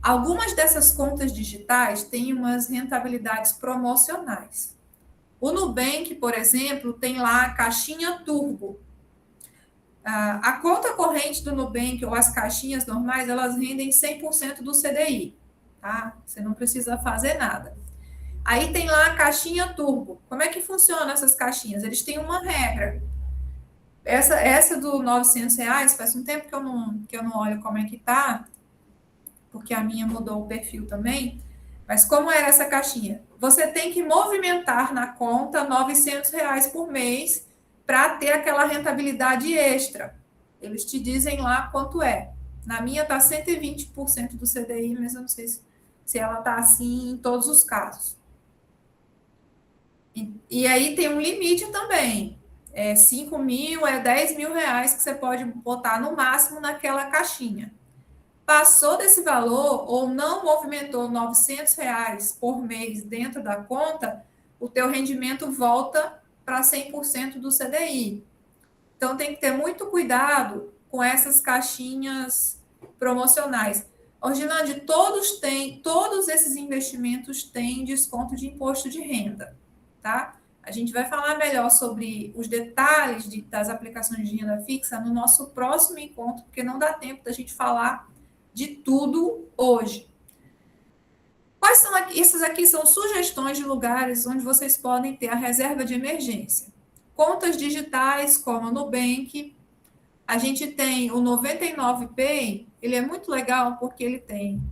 Algumas dessas contas digitais têm umas rentabilidades promocionais. O Nubank, por exemplo, tem lá a caixinha turbo. A conta corrente do Nubank ou as caixinhas normais, elas rendem 100% do CDI, tá? Você não precisa fazer nada. Aí tem lá a caixinha turbo. Como é que funciona essas caixinhas? Eles têm uma regra. Essa do 900 reais, faz um tempo que eu não olho como é que tá, porque a minha mudou o perfil também. Mas como era essa caixinha? Você tem que movimentar na conta 900 reais por mês para ter aquela rentabilidade extra. Eles te dizem lá quanto é. Na minha está 120% do CDI, mas eu não sei se ela está assim em todos os casos. E aí tem um limite também. 5 mil, 10 mil reais que você pode botar no máximo naquela caixinha. Passou desse valor ou não movimentou 900 reais por mês dentro da conta, o teu rendimento volta para 100% do CDI. Então, tem que ter muito cuidado com essas caixinhas promocionais. Orgilande, todos esses investimentos têm desconto de imposto de renda, tá? A gente vai falar melhor sobre os detalhes das aplicações de renda fixa no nosso próximo encontro, porque não dá tempo da gente falar de tudo hoje. Quais são aqui? Essas aqui são sugestões de lugares onde vocês podem ter a reserva de emergência. Contas digitais, como o Nubank. A gente tem o 99Pay, ele é muito legal porque ele tem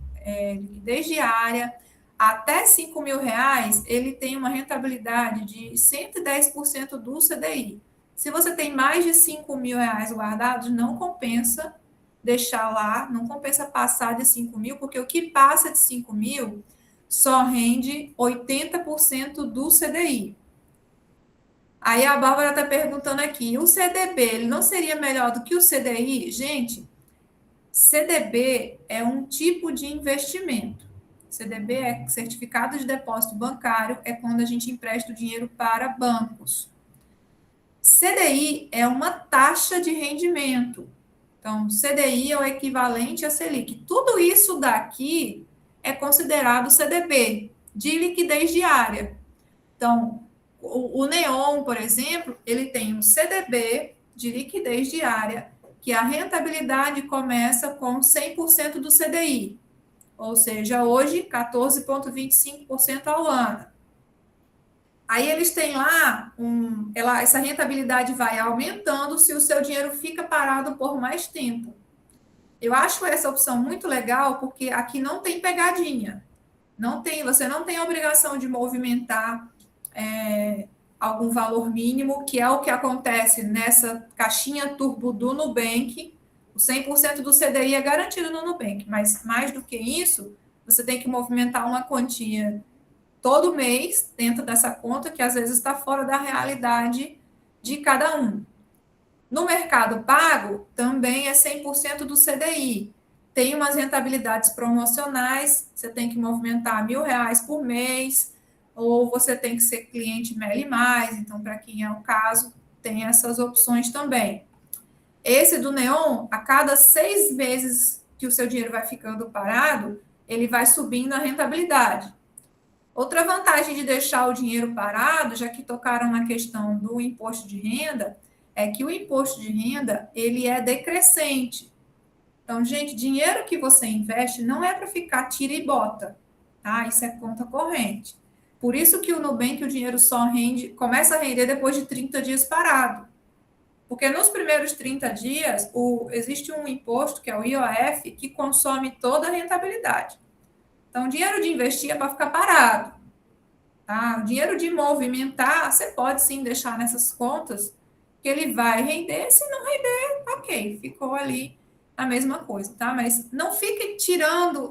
liquidez diária, até 5 mil reais, ele tem uma rentabilidade de 110% do CDI. Se você tem mais de 5 mil reais guardados, não compensa deixar lá, não compensa passar de 5 mil, porque o que passa de 5 mil só rende 80% do CDI. Aí a Bárbara está perguntando aqui, o CDB, ele não seria melhor do que o CDI? Gente, CDB é um tipo de investimento. CDB é certificado de depósito bancário, é quando a gente empresta o dinheiro para bancos. CDI é uma taxa de rendimento. Então, CDI é o equivalente a Selic. Tudo isso daqui é considerado CDB, de liquidez diária. Então, o Neon, por exemplo, ele tem um CDB de liquidez diária, que a rentabilidade começa com 100% do CDI, ou seja, hoje 14,25% ao ano. Aí eles têm lá, essa rentabilidade vai aumentando se o seu dinheiro fica parado por mais tempo. Eu acho essa opção muito legal, porque aqui não tem pegadinha. Você não tem a obrigação de movimentar algum valor mínimo, que é o que acontece nessa caixinha turbo do Nubank. O 100% do CDI é garantido no Nubank, mas mais do que isso, você tem que movimentar uma quantia todo mês dentro dessa conta, que às vezes está fora da realidade de cada um. No Mercado Pago, também é 100% do CDI. Tem umas rentabilidades promocionais, você tem que movimentar R$ 1.000 por mês, ou você tem que ser cliente Meli+, então, para quem é o caso, tem essas opções também. Esse do Neon, a cada 6 meses que o seu dinheiro vai ficando parado, ele vai subindo a rentabilidade. Outra vantagem de deixar o dinheiro parado, já que tocaram na questão do imposto de renda, é que o imposto de renda, ele é decrescente. Então, gente, dinheiro que você investe não é para ficar tira e bota, tá? Isso é conta corrente. Por isso que o Nubank, o dinheiro só começa a render depois de 30 dias parado. Porque nos primeiros 30 dias, existe um imposto, que é o IOF, que consome toda a rentabilidade. Então, o dinheiro de investir é para ficar parado. Tá? O dinheiro de movimentar, você pode sim deixar nessas contas, que ele vai render. Se não render, ok, ficou ali a mesma coisa, tá? Mas não fique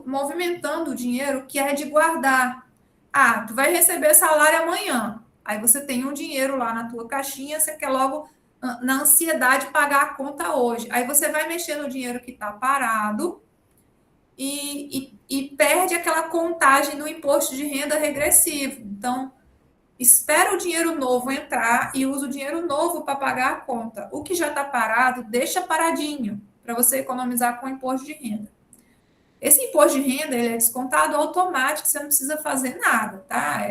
movimentando o dinheiro que é de guardar. Ah, tu vai receber salário amanhã. Aí você tem um dinheiro lá na tua caixinha, você quer logo, na ansiedade, pagar a conta hoje. Aí você vai mexer no dinheiro que está parado e perde aquela contagem do imposto de renda regressivo. Então, espera o dinheiro novo entrar e usa o dinheiro novo para pagar a conta. O que já está parado, deixa paradinho, para você economizar com o imposto de renda. Esse imposto de renda, ele é descontado automático, você não precisa fazer nada, tá?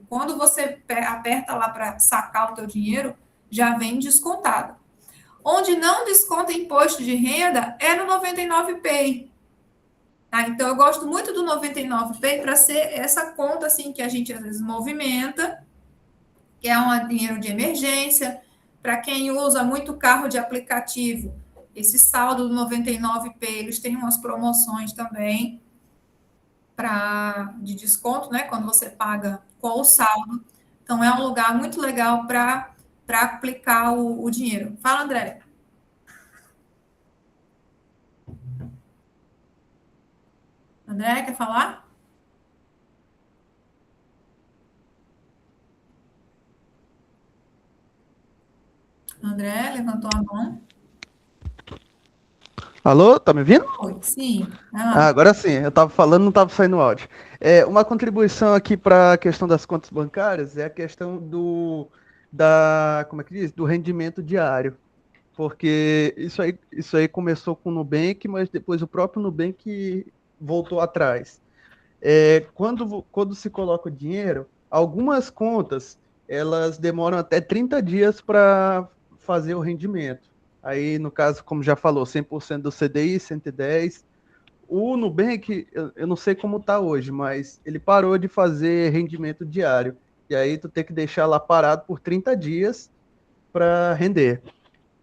Quando você aperta lá para sacar o teu dinheiro, já vem descontado. Onde não desconta imposto de renda é no 99Pay. Tá? Então, eu gosto muito do 99Pay para ser essa conta assim, que a gente às vezes movimenta, que é um dinheiro de emergência. Para quem usa muito carro de aplicativo, esse saldo do 99Pay, eles têm umas promoções também de desconto, né? Quando você paga com o saldo. Então, é um lugar muito legal para aplicar o dinheiro. Fala, André. André, quer falar? André, levantou a mão. Alô, tá me ouvindo? Oi, sim. Agora sim, eu estava falando, não estava saindo áudio. Uma contribuição aqui para a questão das contas bancárias é a questão como é que diz? Do rendimento diário. Porque isso aí começou com o Nubank, mas depois o próprio Nubank voltou atrás. Quando se coloca o dinheiro, algumas contas, elas demoram até 30 dias para fazer o rendimento. Aí, no caso, como já falou, 100% do CDI, 110. O Nubank, eu não sei como está hoje, mas ele parou de fazer rendimento diário. E aí tu tem que deixar lá parado por 30 dias para render.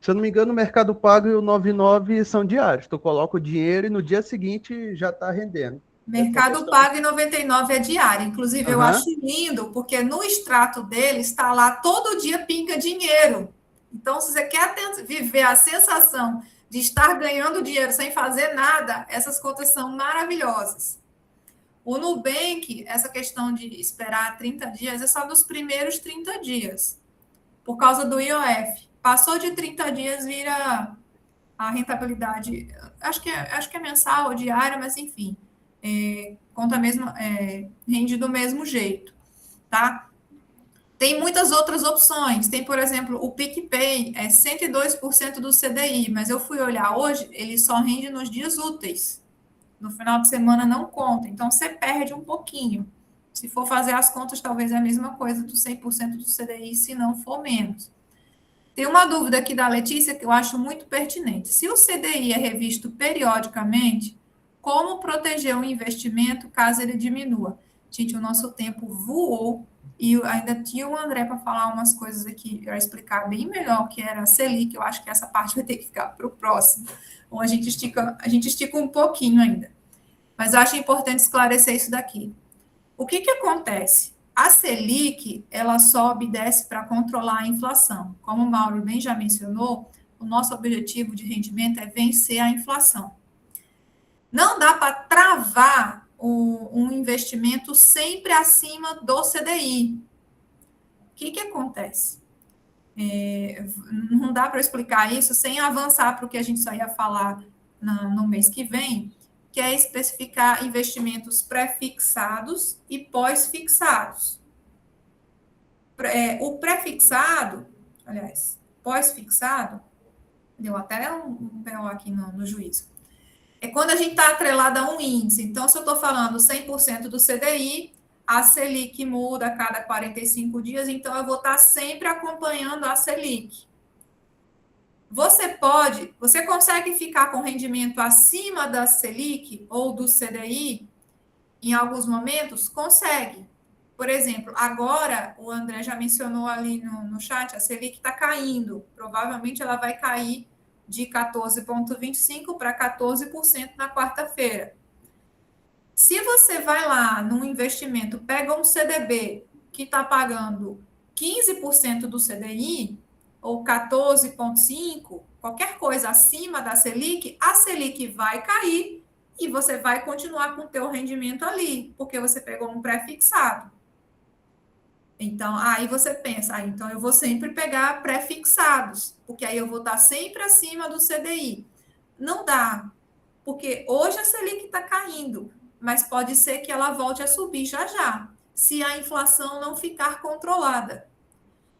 Se eu não me engano, o Mercado Pago e o 99 são diários. Tu coloca o dinheiro e no dia seguinte já está rendendo. Mercado Pago e 99 é diário. Inclusive, eu acho lindo, porque no extrato dele está lá, todo dia pinga dinheiro. Então, se você quer viver a sensação de estar ganhando dinheiro sem fazer nada, essas contas são maravilhosas. O Nubank, essa questão de esperar 30 dias, é só nos primeiros 30 dias, por causa do IOF. Passou de 30 dias, vira a rentabilidade, acho que é mensal ou diária, mas enfim, conta mesmo, rende do mesmo jeito, tá? Tem muitas outras opções. Tem, por exemplo, o PicPay, 102% do CDI, mas eu fui olhar hoje, ele só rende nos dias úteis. No final de semana não conta, então você perde um pouquinho. Se for fazer as contas, talvez é a mesma coisa do 100% do CDI, se não for menos. Tem uma dúvida aqui da Letícia que eu acho muito pertinente. Se o CDI é revisto periodicamente, como proteger o investimento caso ele diminua? Gente, o nosso tempo voou e ainda tinha o André para falar umas coisas aqui, para explicar bem melhor o que era a Selic. Eu acho que essa parte vai ter que ficar para o próximo. Ou a gente estica um pouquinho ainda. Mas eu acho importante esclarecer isso daqui. O que acontece? A Selic, ela sobe e desce para controlar a inflação. Como o Mauro bem já mencionou, o nosso objetivo de rendimento é vencer a inflação. Não dá para travar um investimento sempre acima do CDI. O que acontece? Não dá para explicar isso sem avançar para o que a gente só ia falar no mês que vem, que é especificar investimentos pré-fixados e pós-fixados. O pré-fixado, aliás, pós-fixado, deu até um BO aqui no juízo, é quando a gente está atrelado a um índice. Então, se eu estou falando 100% do CDI, a Selic muda a cada 45 dias, então eu vou estar sempre acompanhando a Selic. Você consegue ficar com rendimento acima da Selic ou do CDI em alguns momentos? Consegue. Por exemplo, agora, o André já mencionou ali no chat, a Selic está caindo. Provavelmente ela vai cair de 14,25% para 14% na quarta-feira. Se você vai lá num investimento, pega um CDB que está pagando 15% do CDI, ou 14,5%, qualquer coisa acima da Selic, a Selic vai cair e você vai continuar com o teu rendimento ali, porque você pegou um pré-fixado. Então, aí você pensa, então eu vou sempre pegar pré-fixados, porque aí eu vou estar sempre acima do CDI. Não dá, porque hoje a Selic está caindo, mas pode ser que ela volte a subir já, se a inflação não ficar controlada.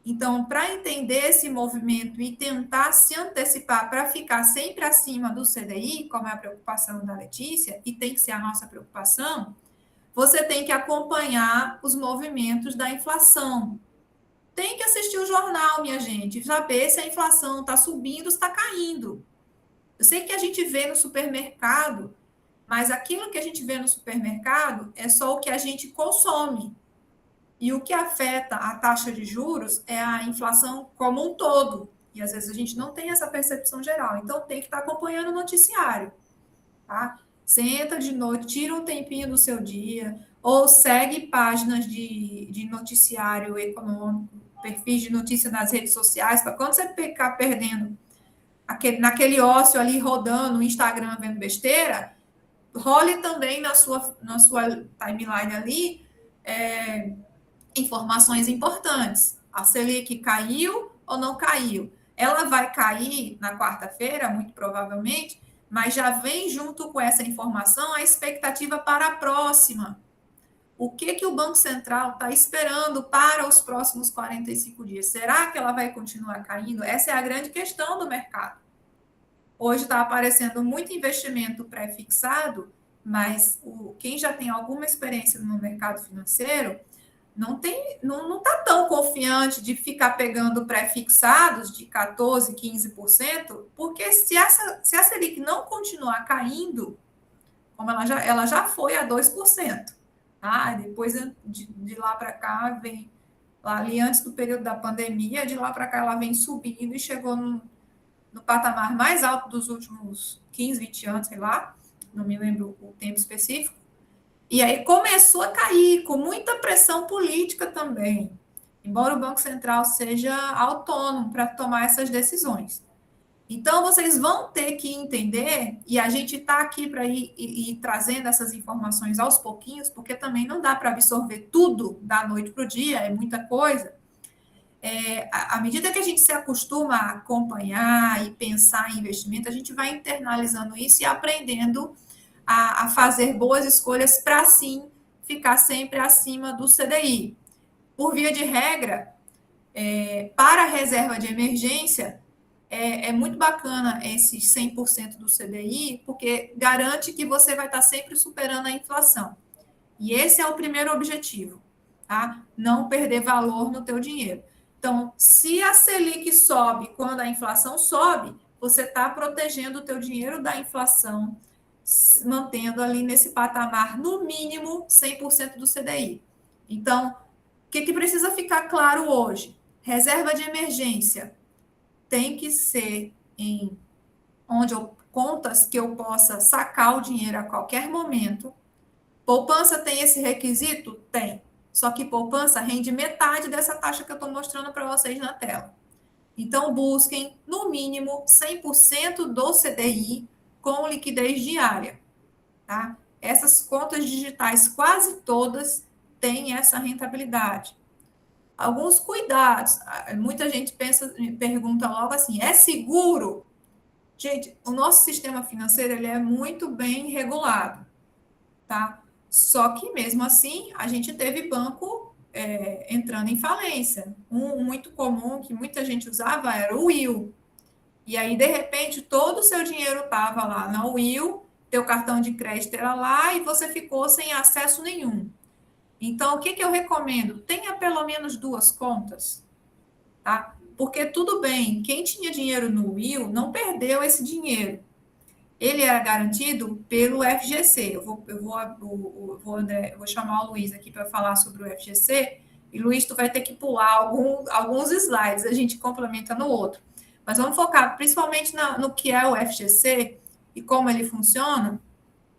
Então, para entender esse movimento e tentar se antecipar para ficar sempre acima do CDI, como é a preocupação da Letícia, e tem que ser a nossa preocupação, você tem que acompanhar os movimentos da inflação. Tem que assistir o jornal, minha gente, saber se a inflação está subindo ou está caindo. Eu sei que a gente vê no supermercado, mas aquilo que a gente vê no supermercado é só o que a gente consome. E o que afeta a taxa de juros é a inflação como um todo. E às vezes a gente não tem essa percepção geral. Então tem que estar acompanhando o noticiário, tá? Senta de noite, tira um tempinho do seu dia, ou segue páginas de noticiário econômico, perfis de notícia nas redes sociais, para quando você ficar perdendo naquele ócio ali rodando no Instagram vendo besteira, role também na sua timeline ali informações importantes. A Selic caiu ou não caiu? Ela vai cair na quarta-feira, muito provavelmente, mas já vem junto com essa informação a expectativa para a próxima. O que o Banco Central está esperando para os próximos 45 dias? Será que ela vai continuar caindo? Essa é a grande questão do mercado. Hoje está aparecendo muito investimento pré-fixado, mas quem já tem alguma experiência no mercado financeiro não está tão confiante de ficar pegando pré-fixados de 14%, 15%, porque se a Selic não continuar caindo, como ela já foi a 2%, tá? Depois de lá para cá, vem lá ali antes do período da pandemia, de lá para cá ela vem subindo e chegou no patamar mais alto dos últimos 15, 20 anos, sei lá, não me lembro o tempo específico. E aí começou a cair, com muita pressão política também, embora o Banco Central seja autônomo para tomar essas decisões. Então, vocês vão ter que entender, e a gente está aqui para ir trazendo essas informações aos pouquinhos, porque também não dá para absorver tudo da noite para o dia, é muita coisa. À medida que a gente se acostuma a acompanhar e pensar em investimento, a gente vai internalizando isso e aprendendo a fazer boas escolhas para, sim, ficar sempre acima do CDI. Por via de regra, para a reserva de emergência, é muito bacana esses 100% do CDI, porque garante que você vai estar sempre superando a inflação. E esse é o primeiro objetivo, tá? Não perder valor no teu dinheiro. Então, se a Selic sobe quando a inflação sobe, você está protegendo o teu dinheiro da inflação, mantendo ali nesse patamar, no mínimo, 100% do CDI. Então, o que precisa ficar claro hoje? Reserva de emergência tem que ser contas que eu possa sacar o dinheiro a qualquer momento. Poupança tem esse requisito? Tem. Só que poupança rende metade dessa taxa que eu estou mostrando para vocês na tela. Então, busquem, no mínimo, 100% do CDI com liquidez diária. Tá? Essas contas digitais, quase todas, têm essa rentabilidade. Alguns cuidados. Muita gente pergunta logo assim, é seguro? Gente, o nosso sistema financeiro ele é muito bem regulado, tá? Só que, mesmo assim, a gente teve banco entrando em falência. Um muito comum, que muita gente usava, era o Will. E aí, de repente, todo o seu dinheiro estava lá na Will, teu cartão de crédito era lá e você ficou sem acesso nenhum. Então, o que eu recomendo? Tenha pelo menos 2 contas, tá? Porque tudo bem, quem tinha dinheiro no Will não perdeu esse dinheiro. Ele era garantido pelo FGC. Eu vou chamar o Luiz aqui para falar sobre o FGC. E, Luiz, tu vai ter que pular alguns slides, a gente complementa no outro. Mas vamos focar principalmente no que é o FGC e como ele funciona.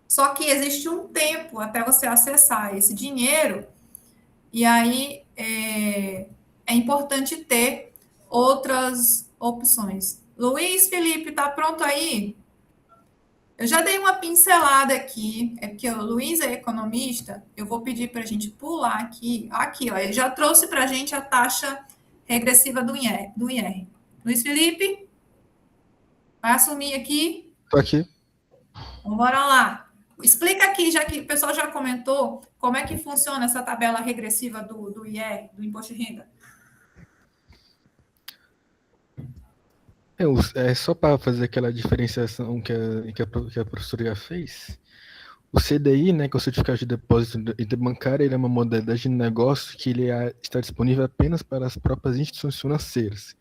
Só que existe um tempo até você acessar esse dinheiro, e aí é importante ter outras opções. Luiz Felipe, tá pronto aí? Eu já dei uma pincelada aqui, é porque o Luiz é economista, eu vou pedir para a gente pular aqui. Aqui, ó, ele já trouxe para a gente a taxa regressiva do IR. Luiz Felipe, vai assumir aqui? Estou aqui. Então, bora lá. Explica aqui, já que o pessoal já comentou, como é que funciona essa tabela regressiva do IR, do Imposto de Renda. Só para fazer aquela diferenciação que a professora já fez, o CDI, né, que é o Certificado de Depósito Interbancário, ele é uma modalidade de negócio que está disponível apenas para as próprias instituições financeiras.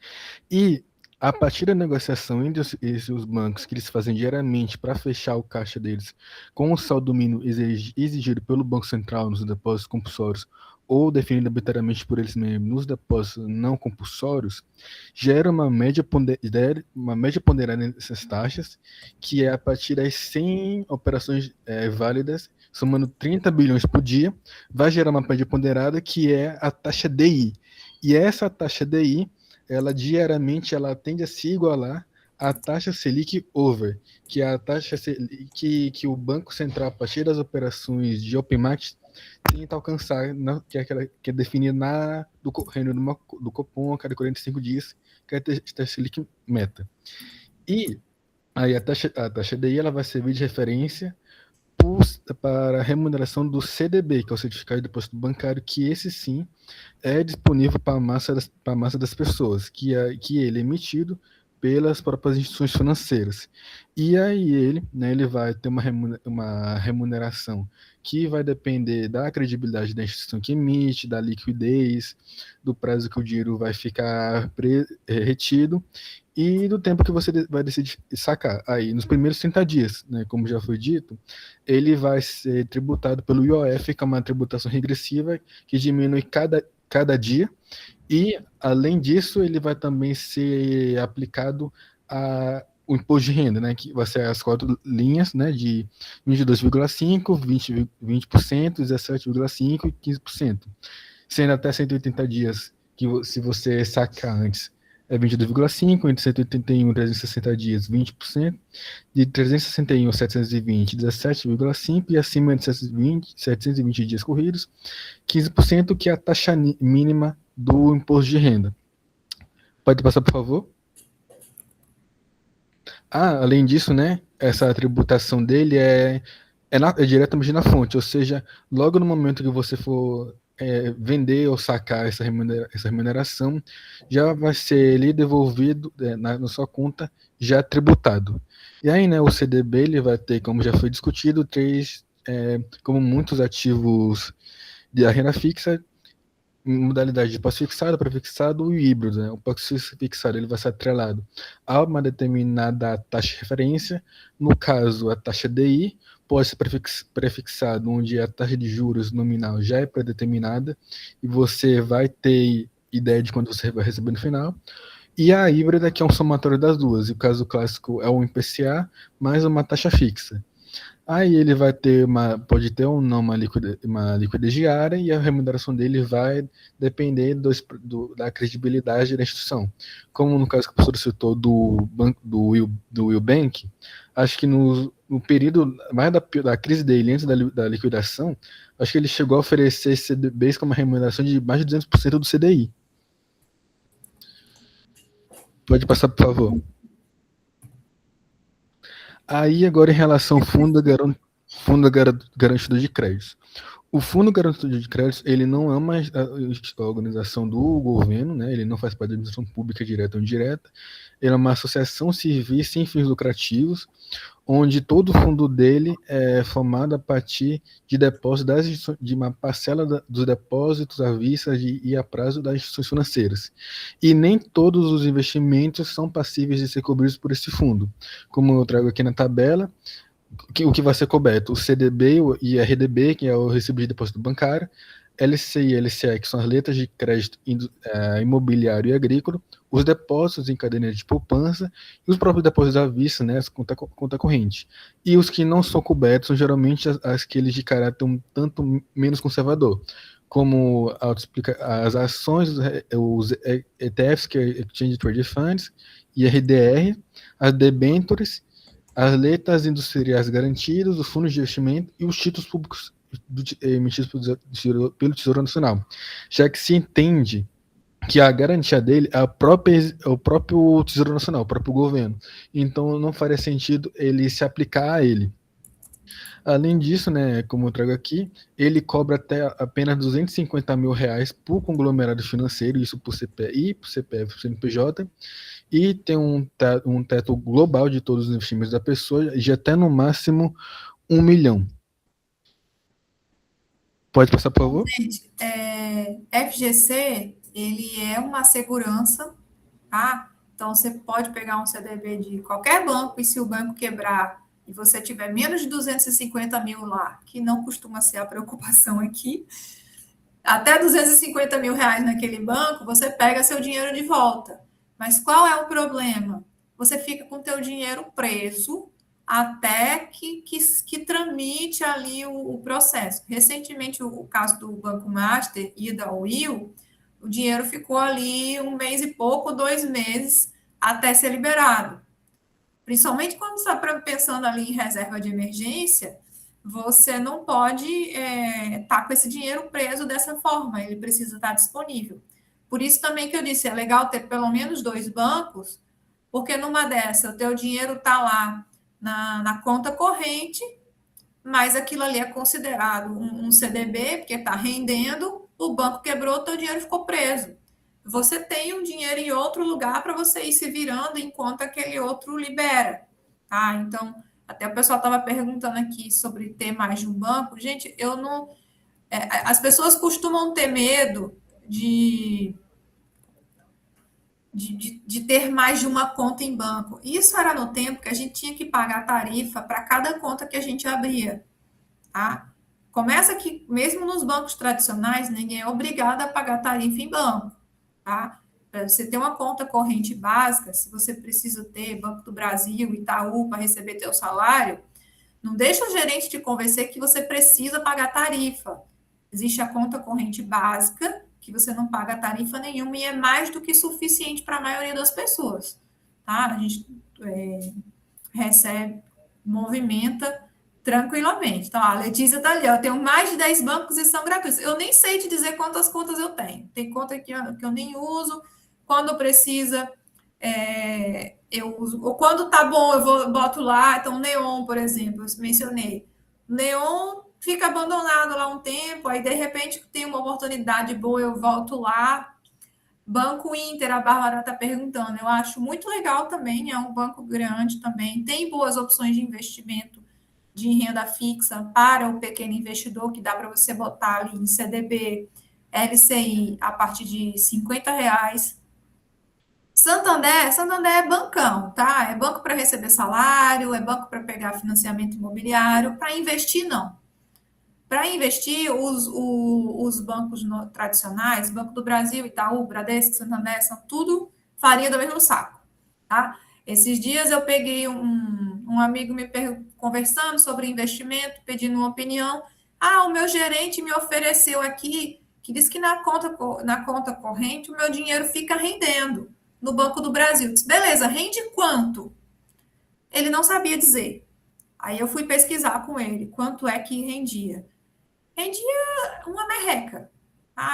E, a partir da negociação entre os bancos que eles fazem diariamente para fechar o caixa deles com o saldo mínimo exigido pelo Banco Central nos depósitos compulsórios ou definido arbitrariamente por eles mesmos nos depósitos não compulsórios, gera uma média ponderada nessas taxas, que é a partir das 100 operações válidas, somando 30 bilhões por dia, vai gerar uma média ponderada que é a taxa DI. E essa taxa DI, ela diariamente tende a se igualar à taxa Selic over, que é a taxa que o Banco Central, a partir das operações de open market, tenta alcançar, que é aquela que é definida do reino do Copom a cada 45 dias, que é a taxa Selic meta. E aí a taxa DI ela vai servir de referência para a remuneração do CDB, que é o Certificado de Depósito Bancário, que esse sim é disponível para a massa das pessoas, que ele é emitido pelas próprias instituições financeiras. E aí ele vai ter uma remuneração que vai depender da credibilidade da instituição que emite, da liquidez, do prazo que o dinheiro vai ficar retido e do tempo que você vai decidir sacar. Aí, nos primeiros 30 dias, né, como já foi dito, ele vai ser tributado pelo IOF, que é uma tributação regressiva que diminui cada dia, e, além disso, ele vai também ser aplicado o imposto de renda, né, que vai ser as 4 linhas, né, de 22,5%, 20%, 17,5% e 15%. Sendo até 180 dias, que se você sacar antes, é 22,5%, entre 181 e 360 dias, 20%, de 361 a 720, 17,5%, e acima de 720 dias corridos, 15%, que é a taxa mínima do imposto de renda. Pode passar, por favor? Além disso, né, essa tributação dele é diretamente na fonte, ou seja, logo no momento que você for vender ou sacar essa remuneração, já vai ser ali devolvido na sua conta, já tributado. E aí, né, o CDB ele vai ter, como já foi discutido, como muitos ativos da renda fixa, modalidade de pós-fixado, pré-fixado e híbrido, né? O pós-fixado ele vai ser atrelado a uma determinada taxa de referência, no caso a taxa DI, pode ser prefixado, onde a taxa de juros nominal já é predeterminada e você vai ter ideia de quanto você vai receber no final. E a híbrida, que é um somatório das duas, e o caso clássico é o IPCA mais uma taxa fixa. Aí ele vai ter pode ter ou não uma liquidez diária e a remuneração dele vai depender da credibilidade da instituição. Como no caso que o professor citou do Will Bank, acho que no período mais da crise dele, antes da liquidação, acho que ele chegou a oferecer CDBs com uma remuneração de mais de 200% do CDI. Pode passar, por favor. Aí, agora, em relação ao Fundo Garantido de Crédito. O Fundo Garantido de Crédito, ele não é uma organização do governo, né? Ele não faz parte da administração pública direta ou indireta. Ele é uma associação civil sem fins lucrativos, onde todo o fundo dele é formado a partir de depósitos de uma parcela dos depósitos à vista e a prazo das instituições financeiras. E nem todos os investimentos são passíveis de ser cobertos por esse fundo. Como eu trago aqui na tabela, o que vai ser coberto? O CDB e RDB, que é o recibo de depósito bancário, LCI e LCA, que são as letras de crédito imobiliário e agrícola, os depósitos em caderneta de poupança e os próprios depósitos à vista, né, as conta corrente. E os que não são cobertos são geralmente aqueles de caráter um tanto menos conservador, como as ações, os ETFs, que é Exchange Traded Funds, IRDR, as debêntures, as letras industriais garantidas, os fundos de investimento e os títulos públicos emitidos pelo Tesouro Nacional, já que se entende que a garantia dele é o próprio Tesouro Nacional, o próprio governo. Então não faria sentido ele se aplicar a ele. Além disso, né, como eu trago aqui, ele cobra até apenas R$250 mil por conglomerado financeiro, isso por CPI, por CPF, por CNPJ, e tem um teto global de todos os investimentos da pessoa de até no máximo 1 milhão. Pode passar, por favor? Gente, FGC, ele é uma segurança, tá? Então, você pode pegar um CDB de qualquer banco e se o banco quebrar e você tiver menos de 250 mil lá, que não costuma ser a preocupação aqui, até 250 mil reais naquele banco, você pega seu dinheiro de volta. Mas qual é o problema? Você fica com o teu dinheiro preso até que tramite ali o processo. Recentemente, o caso do Banco Master e da Will, o dinheiro ficou ali 1 mês e pouco, 2 meses, até ser liberado. Principalmente quando você está pensando ali em reserva de emergência, você não pode estar com esse dinheiro preso dessa forma, ele precisa estar disponível. Por isso também que eu disse, é legal ter pelo menos 2 bancos, porque numa dessa, o teu dinheiro está lá na conta corrente, mas aquilo ali é considerado um CDB, porque está rendendo, o banco quebrou, o teu dinheiro ficou preso. Você tem um dinheiro em outro lugar para você ir se virando enquanto aquele outro libera. Tá? Então, até o pessoal estava perguntando aqui sobre ter mais de um banco. Gente, eu não... as pessoas costumam ter medo de ter mais de uma conta em banco. Isso era no tempo que a gente tinha que pagar tarifa para cada conta que a gente abria. Tá? Começa que, mesmo nos bancos tradicionais, ninguém é obrigado a pagar tarifa em banco. Tá? Para você ter uma conta corrente básica, se você precisa ter Banco do Brasil, Itaú, para receber teu salário, não deixa o gerente te convencer que você precisa pagar tarifa. Existe a conta corrente básica, que você não paga tarifa nenhuma e é mais do que suficiente para a maioria das pessoas. Tá? A gente recebe, movimenta tranquilamente. Então, a Letícia está ali, eu tenho mais de 10 bancos e são gratuitos. Eu nem sei te dizer quantas contas eu tenho. Tem conta que eu nem uso. Quando precisa, eu uso. Ou quando tá bom, eu boto lá. Então, Neon, por exemplo, eu mencionei. Neon fica abandonado lá um tempo, aí de repente tem uma oportunidade boa, eu volto lá. Banco Inter, a Bárbara está perguntando, eu acho muito legal também, é um banco grande também, tem boas opções de investimento de renda fixa para o pequeno investidor, que dá para você botar ali em CDB, LCI, a partir de R$50. Santander é bancão, tá? É banco para receber salário, é banco para pegar financiamento imobiliário, para investir não. Para investir, os bancos tradicionais, Banco do Brasil, Itaú, Bradesco, Santander, são tudo farinha do mesmo saco, tá? Esses dias eu peguei um um amigo conversando sobre investimento, pedindo uma opinião. O meu gerente me ofereceu aqui, que diz que na conta corrente o meu dinheiro fica rendendo no Banco do Brasil. Disse, beleza, rende quanto? Ele não sabia dizer. Aí eu fui pesquisar com ele quanto é que rendia. Rendia uma merreca.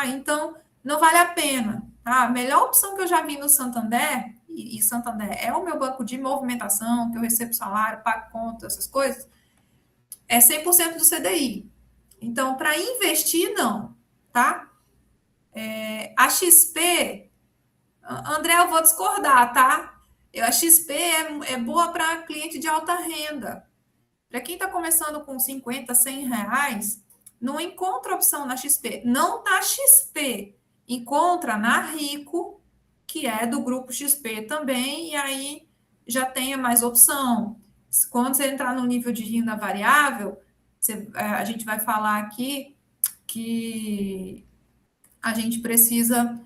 Então não vale a pena. A melhor opção que eu já vi no Santander, e Santander é o meu banco de movimentação, que eu recebo salário, pago conta, essas coisas, é 100% do CDI. Então, para investir, não, tá? A XP, André, eu vou discordar, tá? A XP é boa para cliente de alta renda. Para quem está começando com 50, 100 reais, não encontra opção na XP. Não na XP. Encontra na Rico, que é do grupo XP também, e aí já tenha mais opção. Quando você entrar no nível de renda variável, a gente vai falar aqui que a gente precisa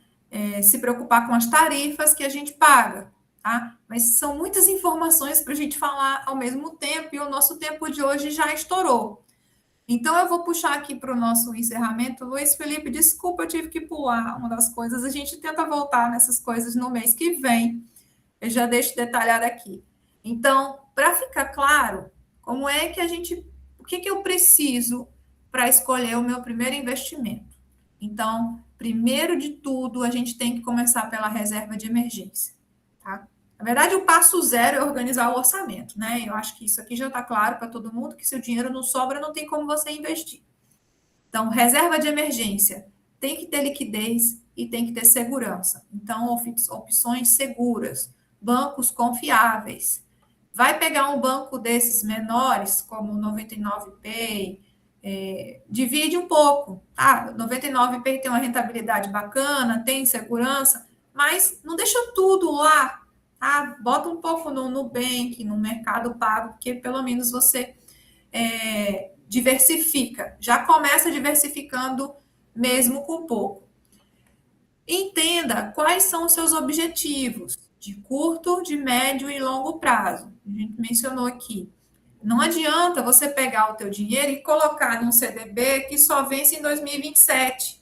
se preocupar com as tarifas que a gente paga, tá? Mas são muitas informações para a gente falar ao mesmo tempo, e o nosso tempo de hoje já estourou. Então, eu vou puxar aqui para o nosso encerramento. Luiz Felipe, desculpa, eu tive que pular uma das coisas. A gente tenta voltar nessas coisas no mês que vem. Eu já deixo detalhado aqui. Então, para ficar claro, como é que o que eu preciso para escolher o meu primeiro investimento? Então, primeiro de tudo, a gente tem que começar pela reserva de emergência, tá? Na verdade, o passo zero é organizar o orçamento, né? Eu acho que isso aqui já está claro para todo mundo, que se o dinheiro não sobra, não tem como você investir. Então, reserva de emergência tem que ter liquidez e tem que ter segurança. Então, opções seguras, bancos confiáveis. Vai pegar um banco desses menores, como o 99Pay, divide um pouco, tá? 99Pay tem uma rentabilidade bacana, tem segurança, mas não deixa tudo lá, tá? Bota um pouco no Nubank, no Mercado Pago, porque pelo menos você diversifica. Já começa diversificando mesmo com pouco. Entenda quais são os seus objetivos de curto, de médio e longo prazo. A gente mencionou aqui. Não adianta você pegar o teu dinheiro e colocar num CDB que só vence em 2027.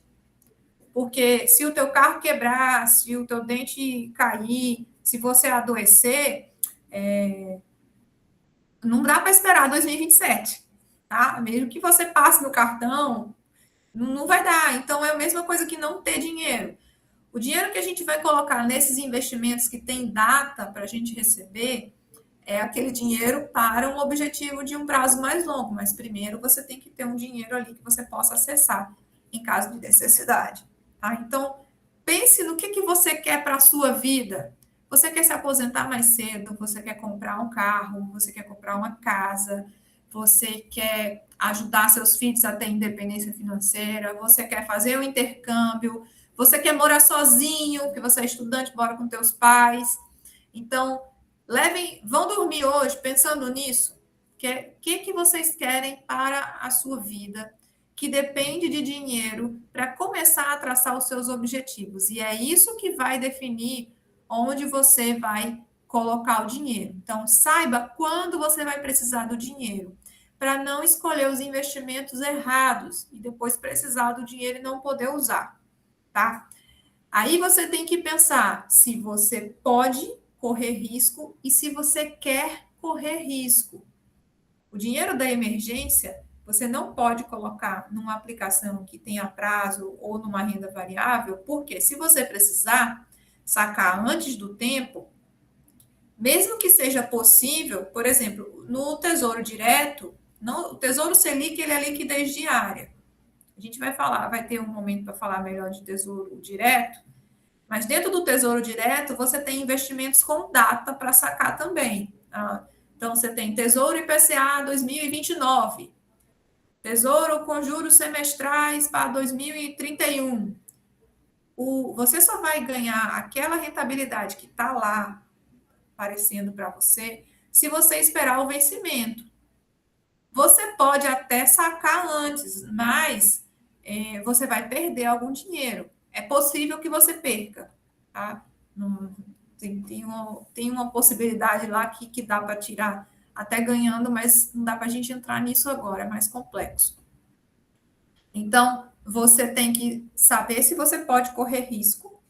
Porque se o teu carro quebrar, se o teu dente cair, se você adoecer, não dá para esperar 2027, tá? Mesmo que você passe no cartão, não vai dar. Então, é a mesma coisa que não ter dinheiro. O dinheiro que a gente vai colocar nesses investimentos que tem data para a gente receber é aquele dinheiro para um objetivo de um prazo mais longo, mas primeiro você tem que ter um dinheiro ali que você possa acessar em caso de necessidade, tá? Então, pense no que você quer para a sua vida. Você quer se aposentar mais cedo, você quer comprar um carro, você quer comprar uma casa, você quer ajudar seus filhos a ter independência financeira, você quer fazer um intercâmbio, você quer morar sozinho, porque você é estudante, mora com teus pais. Então, vão dormir hoje pensando nisso. O que vocês querem para a sua vida, que depende de dinheiro, para começar a traçar os seus objetivos. E é isso que vai definir onde você vai colocar o dinheiro. Então, saiba quando você vai precisar do dinheiro, para não escolher os investimentos errados e depois precisar do dinheiro e não poder usar, tá? Aí você tem que pensar se você pode correr risco e se você quer correr risco. O dinheiro da emergência, você não pode colocar numa aplicação que tenha prazo ou numa renda variável, porque se você precisar sacar antes do tempo, mesmo que seja possível, por exemplo, no Tesouro Direto, o Tesouro Selic, ele é liquidez diária. A gente vai ter um momento para falar melhor de Tesouro Direto, mas dentro do Tesouro Direto, você tem investimentos com data para sacar também. Tá? Então, você tem Tesouro IPCA 2029, Tesouro com juros semestrais para 2031. Você só vai ganhar aquela rentabilidade que está lá aparecendo para você se você esperar o vencimento. Você pode até sacar antes, mas você vai perder algum dinheiro. É possível que você perca, tá? Tem uma possibilidade lá que dá para tirar até ganhando, mas não dá para a gente entrar nisso agora, é mais complexo. Então, você tem que saber se você pode correr risco.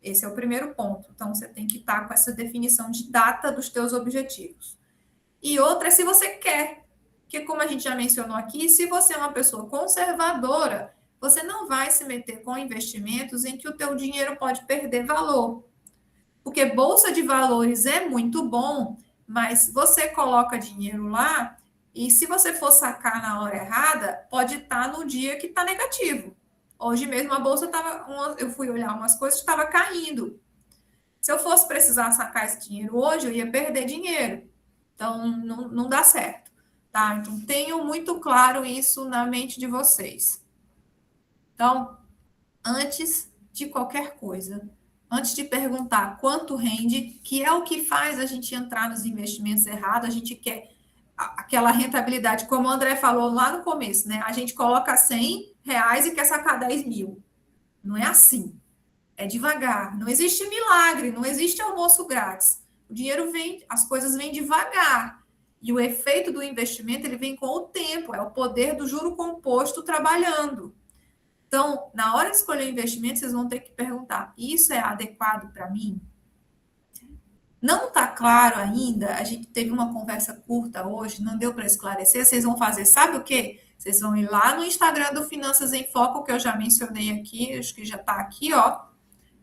Esse é o primeiro ponto. Então, você tem que estar com essa definição de data dos teus objetivos. E outra é se você quer. Porque, como a gente já mencionou aqui, se você é uma pessoa conservadora, você não vai se meter com investimentos em que o teu dinheiro pode perder valor. Porque bolsa de valores é muito bom, mas você coloca dinheiro lá e se você for sacar na hora errada, pode estar no dia que está negativo. Hoje mesmo a bolsa estava, eu fui olhar umas coisas, estava caindo. Se eu fosse precisar sacar esse dinheiro hoje, eu ia perder dinheiro. Então, não dá certo. Tá? Então, tenham muito claro isso na mente de vocês. Então, antes de qualquer coisa, antes de perguntar quanto rende, que é o que faz a gente entrar nos investimentos errados, a gente quer aquela rentabilidade, como o André falou lá no começo, né? A gente coloca R$100 e quer sacar 10 mil. Não é assim. É devagar. Não existe milagre, não existe almoço grátis. O dinheiro vem, as coisas vêm devagar. E o efeito do investimento, ele vem com o tempo, é o poder do juro composto trabalhando. Então, na hora de escolher investimento, vocês vão ter que perguntar, isso é adequado para mim? Não está claro ainda, a gente teve uma conversa curta hoje, não deu para esclarecer, vocês vão fazer, sabe o quê? Vocês vão ir lá no Instagram do Finanças em Foco, que eu já mencionei aqui, acho que já está aqui, ó,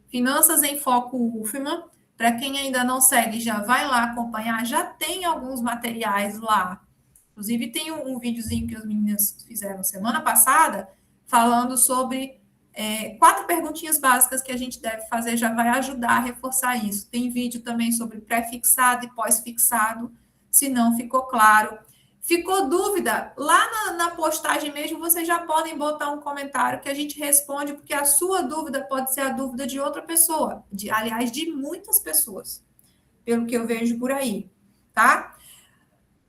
Finanças em Foco UFMA. Para quem ainda não segue, já vai lá acompanhar, já tem alguns materiais lá. Inclusive, tem um videozinho que os meninos fizeram semana passada, falando sobre 4 perguntinhas básicas que a gente deve fazer, já vai ajudar a reforçar isso. Tem vídeo também sobre pré-fixado e pós-fixado, se não ficou claro. Ficou dúvida? Lá na postagem mesmo, vocês já podem botar um comentário que a gente responde, porque a sua dúvida pode ser a dúvida de outra pessoa, aliás, de muitas pessoas, pelo que eu vejo por aí, tá?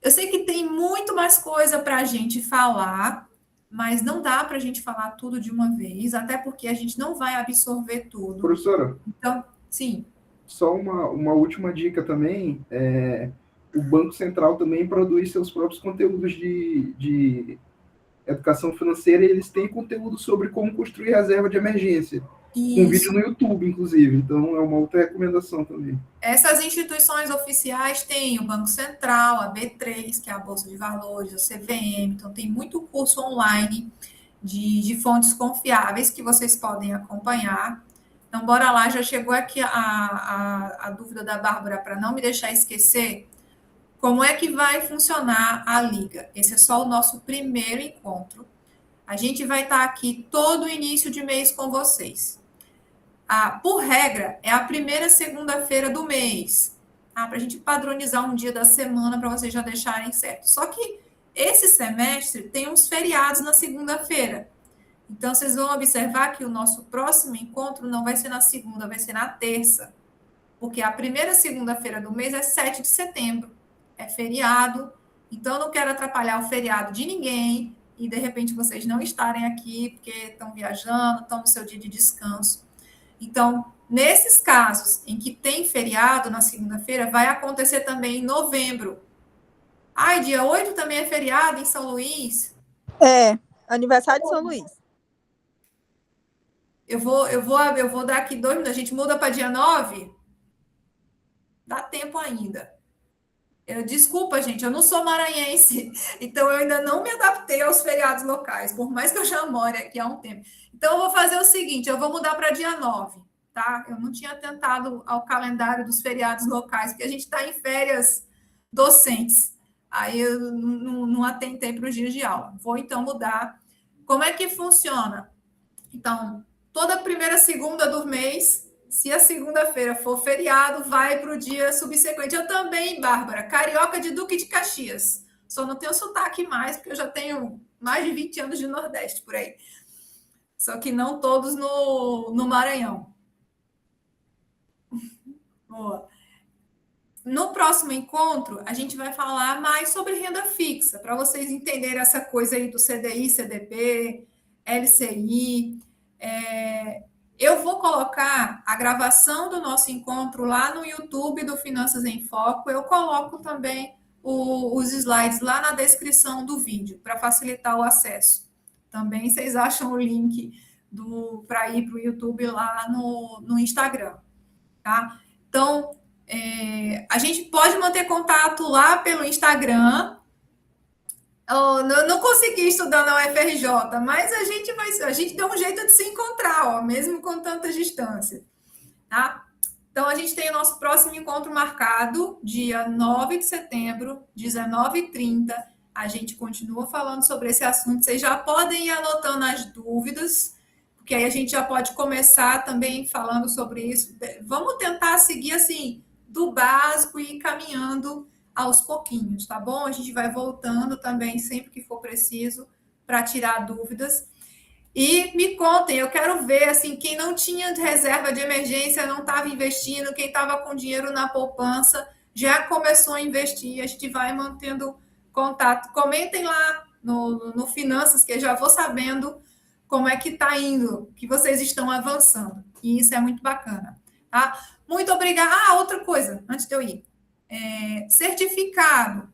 Eu sei que tem muito mais coisa para a gente falar, mas não dá para a gente falar tudo de uma vez, até porque a gente não vai absorver tudo. Professora, Então, sim. só uma última dica também, o Banco Central também produz seus próprios conteúdos de educação financeira e eles têm conteúdo sobre como construir reserva de emergência. Isso. Um vídeo no YouTube, inclusive. Então, é uma outra recomendação também. Essas instituições oficiais têm o Banco Central, a B3, que é a Bolsa de Valores, o CVM. Então, tem muito curso online de fontes confiáveis que vocês podem acompanhar. Então, bora lá. Já chegou aqui a dúvida da Bárbara, para não me deixar esquecer. Como é que vai funcionar a Liga? Esse é só o nosso primeiro encontro. A gente vai estar aqui todo início de mês com vocês. Por regra, é a primeira segunda-feira do mês, tá? Para a gente padronizar um dia da semana para vocês já deixarem certo. Só que esse semestre tem uns feriados na segunda-feira. Então, vocês vão observar que o nosso próximo encontro não vai ser na segunda, vai ser na terça. Porque a primeira segunda-feira do mês é 7 de setembro. É feriado. Então, eu não quero atrapalhar o feriado de ninguém e, de repente, vocês não estarem aqui porque estão viajando, estão no seu dia de descanso. Então, nesses casos em que tem feriado na segunda-feira, vai acontecer também em novembro. Dia 8 também é feriado em São Luís? Aniversário de São Luís. Eu vou dar aqui 2 minutos. A gente muda para dia 9? Dá tempo ainda. Desculpa, gente, eu não sou maranhense, então eu ainda não me adaptei aos feriados locais, por mais que eu já more aqui há um tempo. Então, eu vou fazer o seguinte, eu vou mudar para dia 9, tá? Eu não tinha atentado ao calendário dos feriados locais, porque a gente está em férias docentes. Aí eu não atentei para os dias de aula. Vou, então, mudar. Como é que funciona? Então, toda primeira segunda do mês... Se a segunda-feira for feriado, vai para o dia subsequente. Eu também, Bárbara, carioca de Duque de Caxias. Só não tenho sotaque mais, porque eu já tenho mais de 20 anos de Nordeste por aí. Só que não todos no Maranhão. Boa. No próximo encontro, a gente vai falar mais sobre renda fixa, para vocês entenderem essa coisa aí do CDI, CDB, LCI. Eu vou colocar a gravação do nosso encontro lá no YouTube do Finanças em Foco. Eu coloco também os slides lá na descrição do vídeo, para facilitar o acesso. Também vocês acham o link para ir para o YouTube lá no Instagram, tá? Então, a gente pode manter contato lá pelo Instagram. Eu não consegui estudar na UFRJ, mas a gente deu um jeito de se encontrar, ó, mesmo com tanta distância, tá? Então, a gente tem o nosso próximo encontro marcado, dia 9 de setembro, 19h30. A gente continua falando sobre esse assunto. Vocês já podem ir anotando as dúvidas, porque aí a gente já pode começar também falando sobre isso. Vamos tentar seguir, assim, do básico e ir caminhando aos pouquinhos, tá bom? A gente vai voltando também, sempre que for preciso, para tirar dúvidas. E me contem, eu quero ver, assim, quem não tinha reserva de emergência, não estava investindo, quem estava com dinheiro na poupança, já começou a investir, a gente vai mantendo contato. Comentem lá no Finanças, que eu já vou sabendo como é que está indo, que vocês estão avançando. E isso é muito bacana, tá? Muito obrigada. Ah, outra coisa, antes de eu ir. Certificado.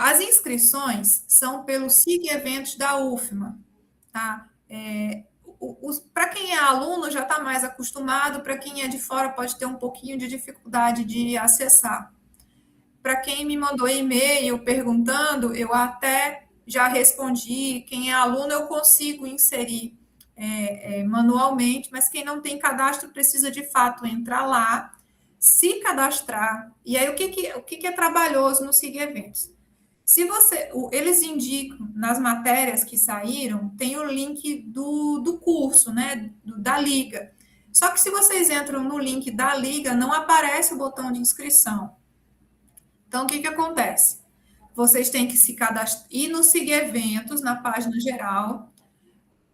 As inscrições são pelo SIG Eventos da UFMA, tá? Para quem é aluno já está mais acostumado, para quem é de fora pode ter um pouquinho de dificuldade de acessar. Para quem me mandou e-mail perguntando, eu até já respondi. Quem é aluno eu consigo inserir manualmente, mas quem não tem cadastro precisa de fato entrar lá, se cadastrar. E aí o que é trabalhoso no SIG Eventos? Eles indicam nas matérias que saíram, tem o link do curso, né, da liga. Só que se vocês entram no link da liga, não aparece o botão de inscrição. Então, o que acontece? Vocês têm que se cadastrar, ir no SIG Eventos, na página geral,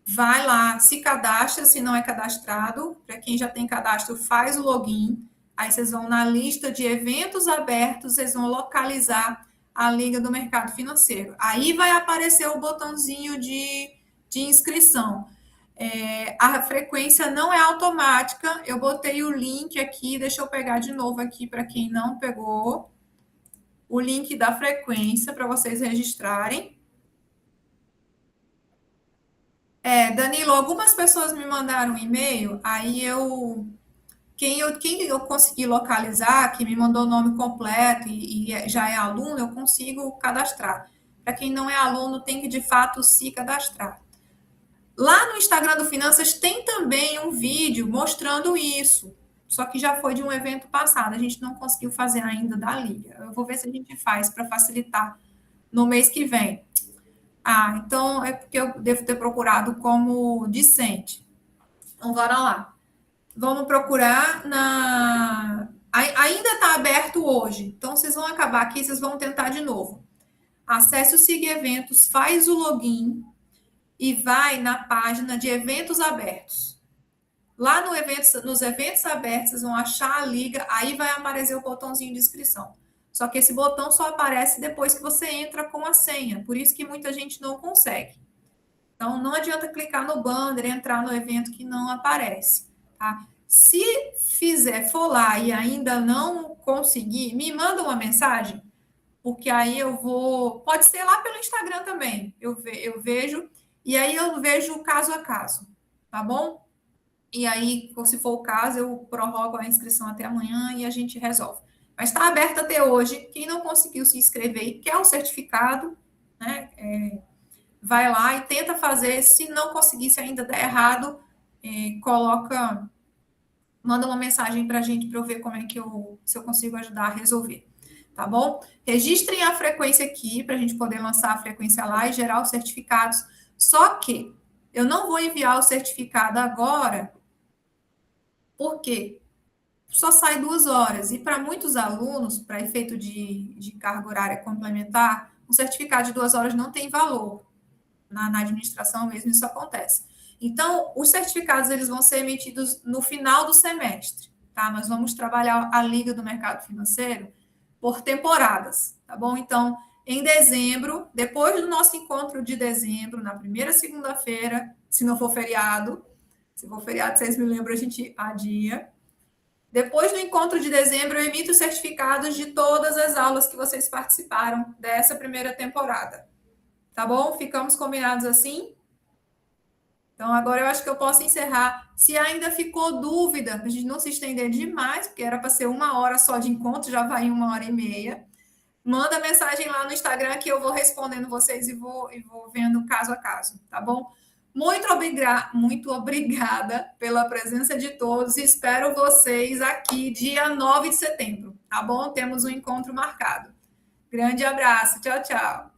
vai lá, se cadastra, se não é cadastrado. Para quem já tem cadastro, faz o login. Aí vocês vão na lista de eventos abertos, vocês vão localizar a Liga do Mercado Financeiro. Aí vai aparecer o botãozinho de inscrição. A frequência não é automática. Eu botei o link aqui, deixa eu pegar de novo aqui para quem não pegou. O link da frequência para vocês registrarem. Danilo, algumas pessoas me mandaram um e-mail, aí quem eu consegui localizar, que me mandou o nome completo e já é aluno, eu consigo cadastrar. Para quem não é aluno, tem que, de fato, se cadastrar. Lá no Instagram do Finanças tem também um vídeo mostrando isso, só que já foi de um evento passado, a gente não conseguiu fazer ainda da Liga. Eu vou ver se a gente faz para facilitar no mês que vem. Então é porque eu devo ter procurado como discente. Então, bora lá. Vamos procurar Ainda está aberto hoje. Então, vocês vão acabar aqui, vocês vão tentar de novo. Acesse o SIG Eventos, faz o login e vai na página de eventos abertos. Lá nos eventos abertos, vocês vão achar a liga, aí vai aparecer o botãozinho de inscrição. Só que esse botão só aparece depois que você entra com a senha. Por isso que muita gente não consegue. Então, não adianta clicar no banner, entrar no evento que não aparece, tá? Se for lá e ainda não conseguir, me manda uma mensagem, porque aí eu vou... Pode ser lá pelo Instagram também, eu vejo, e aí eu vejo caso a caso, tá bom? E aí, se for o caso, eu prorrogo a inscrição até amanhã e a gente resolve. Mas está aberto até hoje. Quem não conseguiu se inscrever e quer um certificado, né, vai lá e tenta fazer. Se não conseguir, se ainda der errado, manda uma mensagem para a gente para eu ver como é que se eu consigo ajudar a resolver. Tá bom? Registrem a frequência aqui para a gente poder lançar a frequência lá e gerar os certificados. Só que eu não vou enviar o certificado agora, porque só sai 2 horas. E para muitos alunos, para efeito de carga horária complementar, um certificado de 2 horas não tem valor. Na administração mesmo isso acontece. Então, os certificados eles vão ser emitidos no final do semestre, tá? Nós vamos trabalhar a Liga do Mercado Financeiro por temporadas, tá bom? Então, em dezembro, depois do nosso encontro de dezembro, na primeira segunda-feira, se não for feriado, se for feriado, vocês me lembram, a gente adia. Depois do encontro de dezembro, eu emito certificados de todas as aulas que vocês participaram dessa primeira temporada. Tá bom? Ficamos combinados assim? Então, agora eu acho que eu posso encerrar. Se ainda ficou dúvida, a gente não se estender demais, porque era para ser 1 hora só de encontro, já vai em 1 hora e meia. Manda mensagem lá no Instagram que eu vou respondendo vocês e vou vendo caso a caso, tá bom? Muito obrigada pela presença de todos. Espero vocês aqui dia 9 de setembro, tá bom? Temos um encontro marcado. Grande abraço. Tchau, tchau.